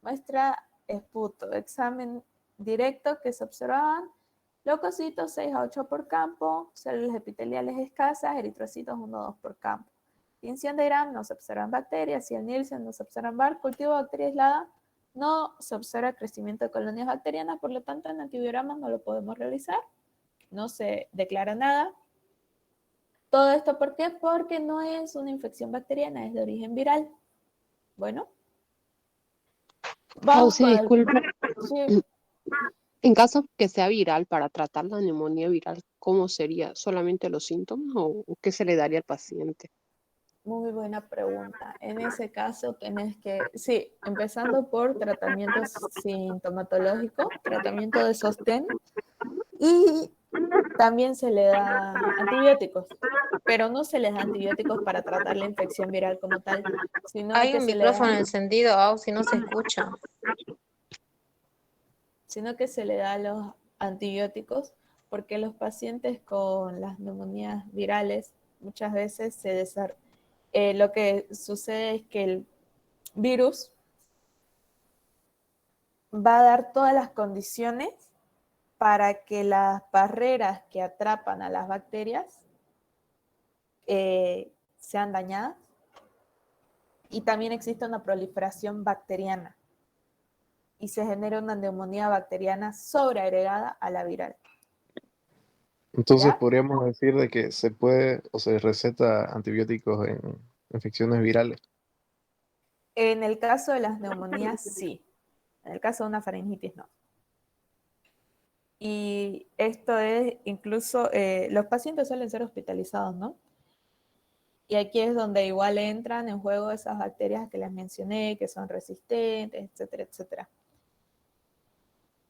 Muestra esputo, examen directo que se observaban. Leucocitos 6 a 8 por campo, células epiteliales escasas, eritrocitos 1 a 2 por campo. Tinción de Gram no se observan bacterias, y el Nielsen no se observan bar, cultivo de bacteria aislada, no se observa crecimiento de colonias bacterianas, por lo tanto en antibiogramas no lo podemos realizar, no se declara nada. Todo esto, ¿por qué? Porque no es una infección bacteriana, es de origen viral. Bueno. Vamos Sí, disculpe. Sí. En caso que sea viral, para tratar la neumonía viral, ¿cómo sería? ¿Solamente los síntomas o qué se le daría al paciente? Muy buena pregunta. En ese caso tenés que, sí, empezando por tratamiento sintomatológico, tratamiento de sostén, y también se le da antibióticos, pero no se les da antibióticos para tratar la infección viral como tal, sino Hay que un se le micrófono da, encendido, si no se escucha. sino que se le da los antibióticos porque los pacientes con las neumonías virales muchas veces lo que sucede es que el virus va a dar todas las condiciones para que las barreras que atrapan a las bacterias sean dañadas. Y también existe una proliferación bacteriana y se genera una neumonía bacteriana sobreagregada a la viral. Entonces ¿Ya? podríamos decir de que se puede o se receta antibióticos en infecciones virales. En el caso de las neumonías, sí. En el caso de una faringitis, no. Y esto es incluso, los pacientes suelen ser hospitalizados, ¿no? Y aquí es donde igual entran en juego esas bacterias que les mencioné, que son resistentes, etcétera, etcétera.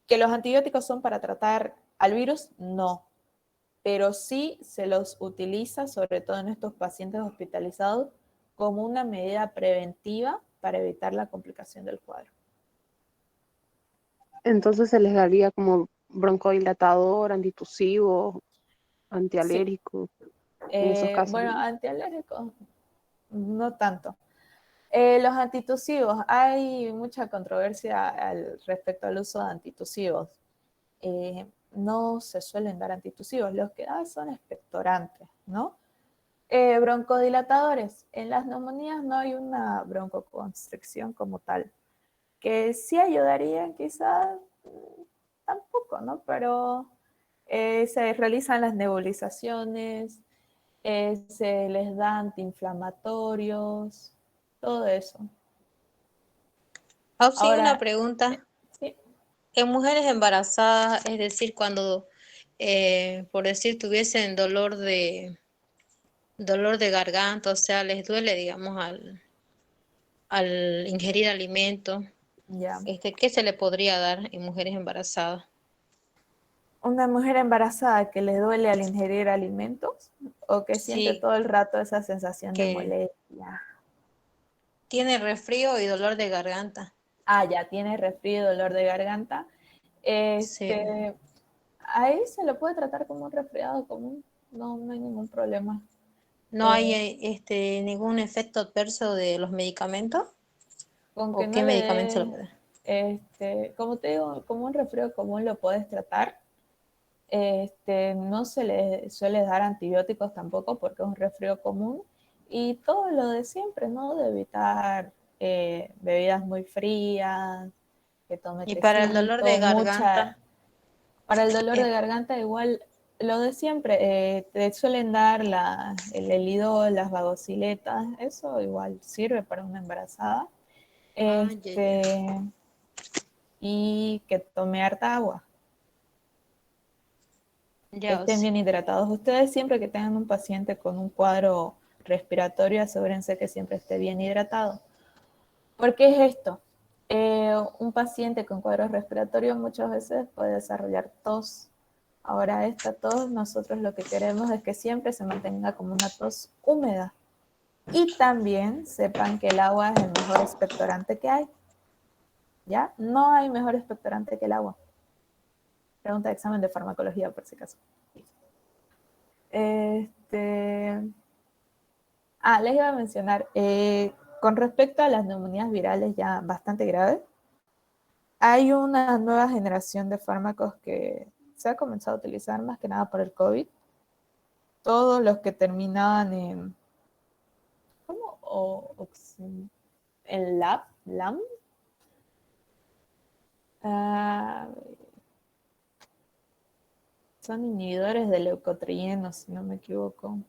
¿Que los antibióticos son para tratar al virus? No. Pero sí se los utiliza, sobre todo en estos pacientes hospitalizados, como una medida preventiva para evitar la complicación del cuadro. Entonces se les daría como broncodilatador, antitusivo, Sí. antialérgico, en esos casos. Bueno, antialérgicos, no tanto. Los antitusivos, hay mucha controversia respecto al uso de antitusivos. No se suelen dar antitusivos, los que dan son expectorantes, ¿no? Broncodilatadores, en las neumonías no hay una broncoconstricción como tal, que sí ayudarían quizás, tampoco, ¿no? Pero se realizan las nebulizaciones, se les da antiinflamatorios, todo eso. Auxi, una Ahora, pregunta. sí, En mujeres embarazadas, es decir, cuando, por decir, tuviesen dolor de garganta, o sea, les duele, digamos, al ingerir alimento, ya. ¿qué se le podría dar en mujeres embarazadas? Una mujer embarazada que le duele al ingerir alimentos o que siente Sí, todo el rato esa sensación de que molestia. tiene resfrío y dolor de garganta. Ah, ya tiene resfrío, dolor de garganta. Sí. Ahí se lo puede tratar como un resfriado común, no hay ningún problema. ¿No hay ningún efecto adverso de los medicamentos? Con que ¿O no qué le medicamento se le puede dar? como te digo, como un resfrío común lo puedes tratar. No se le suele dar antibióticos tampoco porque es un resfrío común. Y todo lo de siempre, ¿no? De evitar bebidas muy frías, que tome Y para el dolor de tecito, mucha. garganta, Para el dolor de eh, garganta igual lo de siempre, te suelen dar el elidol, las vagosiletas, eso igual sirve para una embarazada. ya. Y que tome harta agua, que Ya, o estén sea, bien hidratados. Ustedes siempre que tengan un paciente con un cuadro respiratorio, asegúrense que siempre esté bien hidratado. ¿Por qué es esto? Un paciente con cuadro respiratorio muchas veces puede desarrollar tos. Ahora esta tos nosotros lo que queremos es que siempre se mantenga como una tos húmeda. Y también sepan que el agua es el mejor expectorante que hay. ¿Ya? No hay mejor expectorante que el agua. Pregunta de examen de farmacología, por si acaso. Les iba a mencionar, con respecto a las neumonías virales ya bastante graves, hay una nueva generación de fármacos que se ha comenzado a utilizar más que nada por el COVID. Todos los que terminaban en, ¿cómo? En LAM. Ah, son inhibidores de leucotrienos, si no me equivoco.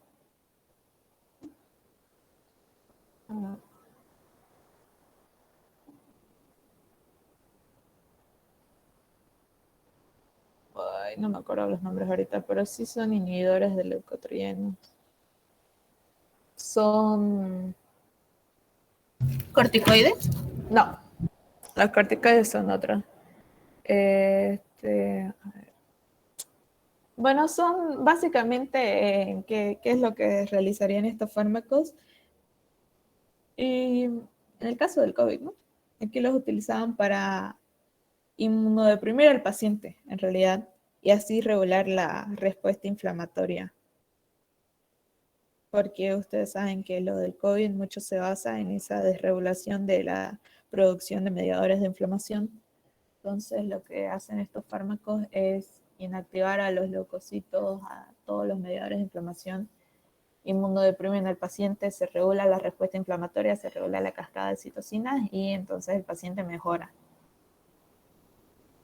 Ah, Ay, no me acuerdo los nombres ahorita, pero sí son inhibidores de leucotrienos. Son ¿Corticoides? No, los corticoides son otros. Bueno, son básicamente qué es lo que realizarían estos fármacos. Y en el caso del COVID, ¿no? Aquí los utilizaban para inmunodeprimir al paciente, en realidad, y así regular la respuesta inflamatoria. Porque ustedes saben que lo del COVID mucho se basa en esa desregulación de la producción de mediadores de inflamación. Entonces, lo que hacen estos fármacos es inactivar a los leucocitos, a todos los mediadores de inflamación, inmunodeprimen al paciente, se regula la respuesta inflamatoria, se regula la cascada de citocinas y entonces el paciente mejora.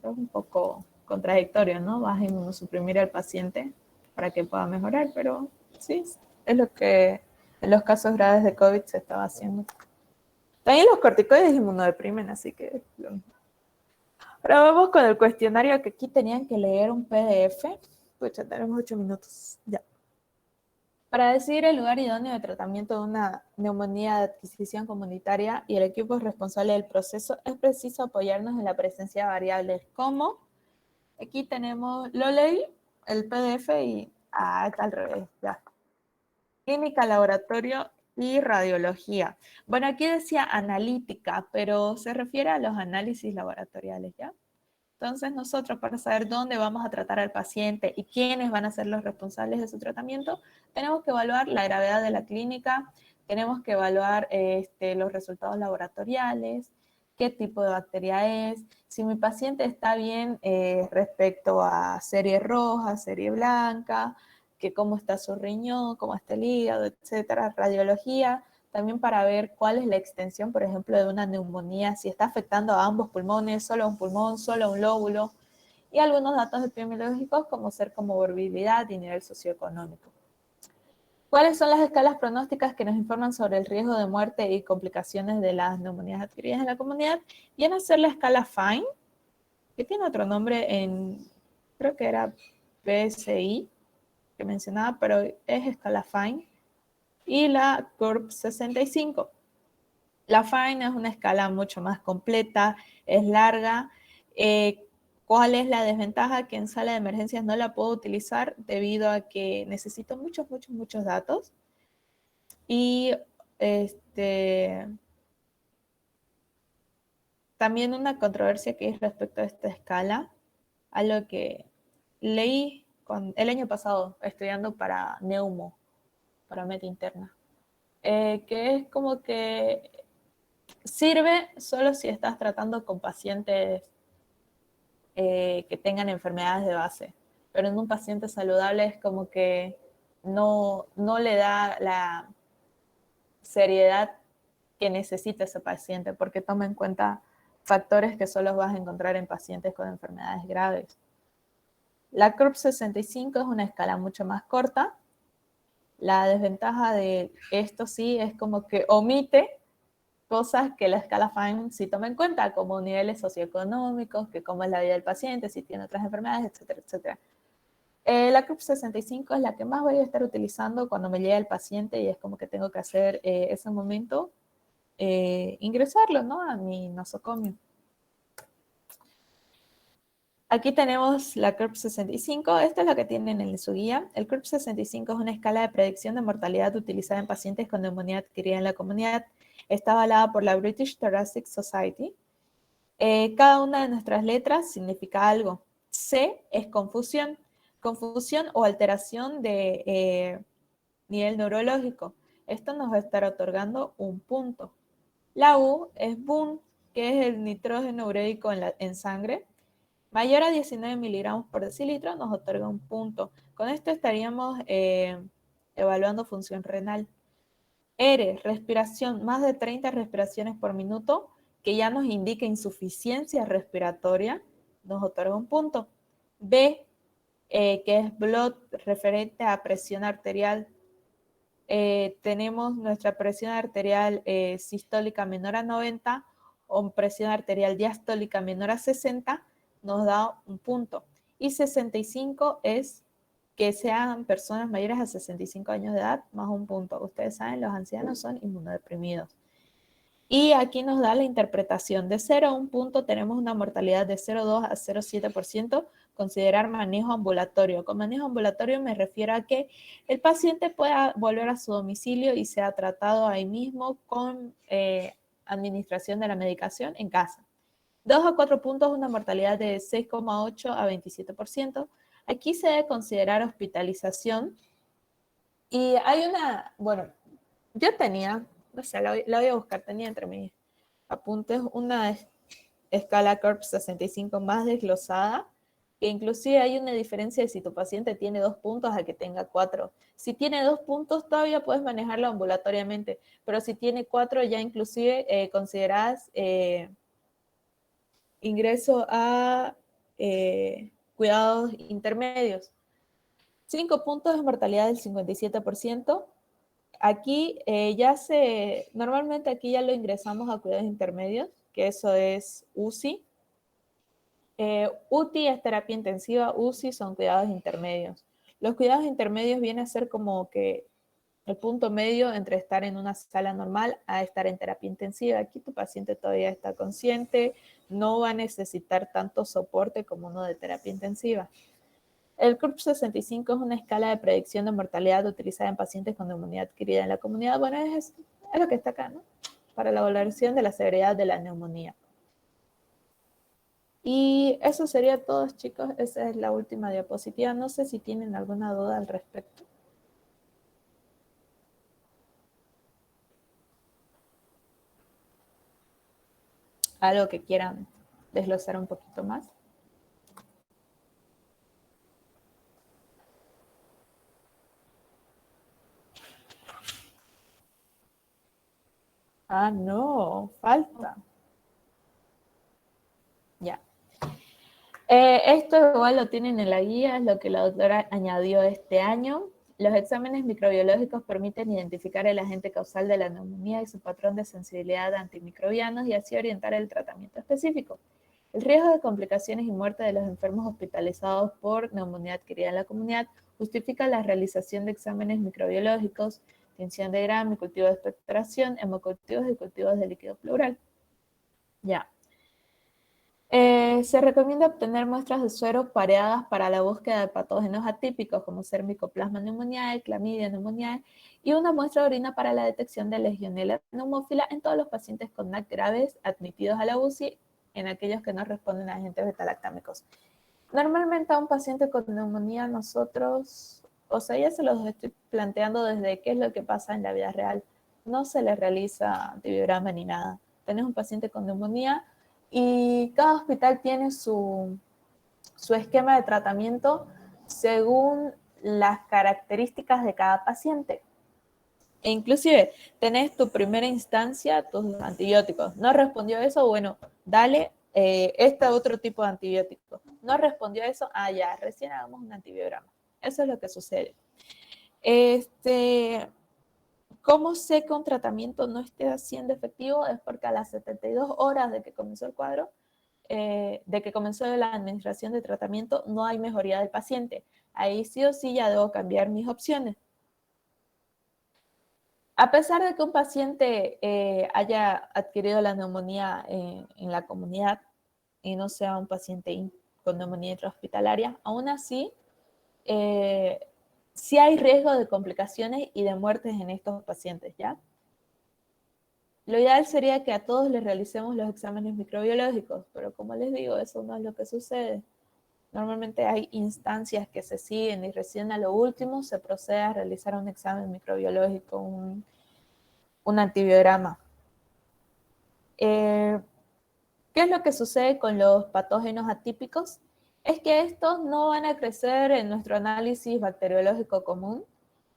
Es un poco contradictorio, ¿no? Vas a inmunosuprimir al paciente para que pueda mejorar, pero sí, es lo que en los casos graves de COVID se estaba haciendo. También los corticoides inmunodeprimen, así que lo mismo. Ahora vamos con el cuestionario, que aquí tenían que leer un PDF. Pues ya tenemos 8 minutos, ya. Para decidir el lugar idóneo de tratamiento de una neumonía de adquisición comunitaria y el equipo responsable del proceso, es preciso apoyarnos en la presencia de variables como, aquí tenemos, lo leí, el PDF y, está al revés, ya. Clínica, laboratorio y radiología. Bueno, aquí decía analítica, pero se refiere a los análisis laboratoriales, ¿ya? Entonces nosotros, para saber dónde vamos a tratar al paciente y quiénes van a ser los responsables de su tratamiento, tenemos que evaluar la gravedad de la clínica, tenemos que evaluar los resultados laboratoriales, qué tipo de bacteria es, si mi paciente está bien respecto a serie roja, serie blanca, que cómo está su riñón, cómo está el hígado, etcétera. Radiología, también para ver cuál es la extensión, por ejemplo, de una neumonía, si está afectando a ambos pulmones, solo a un pulmón, solo a un lóbulo, y algunos datos epidemiológicos como ser comorbilidad y nivel socioeconómico. ¿Cuáles son las escalas pronósticas que nos informan sobre el riesgo de muerte y complicaciones de las neumonías adquiridas en la comunidad? Viene a ser la escala FINE, que tiene otro nombre creo que era PSI, que mencionaba, pero es escala FINE, y la CURB 65. La FINE es una escala mucho más completa, es larga. ¿Cuál es la desventaja? Que en sala de emergencias no la puedo utilizar debido a que necesito muchos datos. Y también una controversia que es respecto a esta escala, algo que leí el año pasado estudiando para neumo, para meta interna, que es como que sirve solo si estás tratando con pacientes que tengan enfermedades de base, pero en un paciente saludable es como que no le da la seriedad que necesita ese paciente, porque toma en cuenta factores que solo vas a encontrar en pacientes con enfermedades graves. La CURB 65 es una escala mucho más corta. La desventaja de esto sí es como que omite cosas que la escala FINE sí toma en cuenta, como niveles socioeconómicos, que cómo es la vida del paciente, si tiene otras enfermedades, etcétera, etcétera. La CURB 65 es la que más voy a estar utilizando cuando me llega el paciente y es como que tengo que hacer ese momento, ingresarlo, ¿no?, a mi nosocomio. Aquí tenemos la CURB 65, esta es la que tienen en su guía. El CURB 65 es una escala de predicción de mortalidad utilizada en pacientes con neumonía adquirida en la comunidad. Está avalada por la British Thoracic Society. Cada una de nuestras letras significa algo. C es confusión o alteración de nivel neurológico. Esto nos va a estar otorgando un punto. La U es BUN, que es el nitrógeno ureico en sangre. Mayor a 19 miligramos por decilitro nos otorga un punto. Con esto estaríamos evaluando función renal. R, respiración, más de 30 respiraciones por minuto, que ya nos indica insuficiencia respiratoria, nos otorga un punto. B, que es blood, referente a presión arterial. Tenemos nuestra presión arterial sistólica menor a 90 o presión arterial diastólica menor a 60, nos da un punto. Y 65 es que sean personas mayores a 65 años de edad, más un punto. Ustedes saben, los ancianos son inmunodeprimidos. Y aquí nos da la interpretación. De 0 a 1 punto tenemos una mortalidad de 0,2 a 0,7%. Considerar manejo ambulatorio. Con manejo ambulatorio me refiero a que el paciente pueda volver a su domicilio y sea tratado ahí mismo con administración de la medicación en casa. 2 a 4 puntos, una mortalidad de 6,8 a 27%. Aquí se debe considerar hospitalización. Y hay bueno, yo tenía, no sé, la voy a buscar, tenía entre mis apuntes una escala CURB 65 más desglosada, que inclusive hay una diferencia de si tu paciente tiene 2 puntos a que tenga 4. Si tiene 2 puntos todavía puedes manejarlo ambulatoriamente, pero si tiene 4 ya inclusive considerás ingreso a cuidados intermedios. 5 puntos de mortalidad del 57%. Aquí normalmente aquí ya lo ingresamos a cuidados intermedios, que eso es UCI. UTI es terapia intensiva, UCI son cuidados intermedios. Los cuidados intermedios vienen a ser como que el punto medio entre estar en una sala normal a estar en terapia intensiva. Aquí tu paciente todavía está consciente, no va a necesitar tanto soporte como uno de terapia intensiva. El CURP 65 es una escala de predicción de mortalidad utilizada en pacientes con neumonía adquirida en la comunidad. Bueno, es lo que está acá, ¿no? Para la valoración de la severidad de la neumonía. Y eso sería todo, chicos. Esa es la última diapositiva. No sé si tienen alguna duda al respecto. Algo que quieran desglosar un poquito más. Ah, no, falta. Ya. Esto igual lo tienen en la guía, es lo que la doctora añadió este año. Los exámenes microbiológicos permiten identificar el agente causal de la neumonía y su patrón de sensibilidad a antimicrobianos y así orientar el tratamiento específico. El riesgo de complicaciones y muerte de los enfermos hospitalizados por neumonía adquirida en la comunidad justifica la realización de exámenes microbiológicos, tinción de Gram y cultivo de expectoración, hemocultivos y cultivos de líquido pleural. Ya. Se recomienda obtener muestras de suero pareadas para la búsqueda de patógenos atípicos como ser Mycoplasma pneumoniae, Clamidia pneumoniae y una muestra de orina para la detección de Legionella pneumófila en todos los pacientes con NAC graves admitidos a la UCI en aquellos que no responden a agentes beta-lactámicos. Normalmente a un paciente con neumonía nosotros, o sea, ya se los estoy planteando desde qué es lo que pasa en la vida real. No se le realiza antibiograma ni nada. Tenés un paciente con neumonía y cada hospital tiene su esquema de tratamiento según las características de cada paciente. E inclusive, tenés tu primera instancia, tus antibióticos. ¿No respondió eso? Bueno, dale este otro tipo de antibiótico. ¿No respondió eso? Ah, ya, recién hagamos un antibiograma. Eso es lo que sucede. ¿Cómo sé que un tratamiento no esté siendo efectivo? Es porque a las 72 horas de que comenzó el cuadro, de que comenzó la administración de tratamiento, no hay mejoría del paciente. Ahí sí o sí ya debo cambiar mis opciones. A pesar de que un paciente haya adquirido la neumonía en la comunidad y no sea un paciente con neumonía intrahospitalaria, aún así sí hay riesgo de complicaciones y de muertes en estos pacientes, ¿ya? Lo ideal sería que a todos les realicemos los exámenes microbiológicos, pero como les digo, eso no es lo que sucede. Normalmente hay instancias que se siguen y recién a lo último se procede a realizar un examen microbiológico, un antibiograma. ¿Qué es lo que sucede con los patógenos atípicos? Es que estos no van a crecer en nuestro análisis bacteriológico común.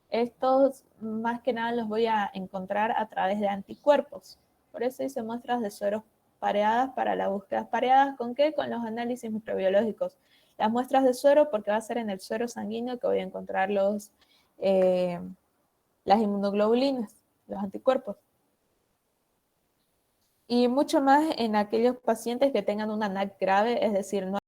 Estos más que nada los voy a encontrar a través de anticuerpos. Por eso hice muestras de sueros pareadas para las búsquedas pareadas. ¿Con qué? Con los análisis microbiológicos. Las muestras de suero porque va a ser en el suero sanguíneo que voy a encontrar las inmunoglobulinas, los anticuerpos. Y mucho más en aquellos pacientes que tengan una NAC grave, es decir, no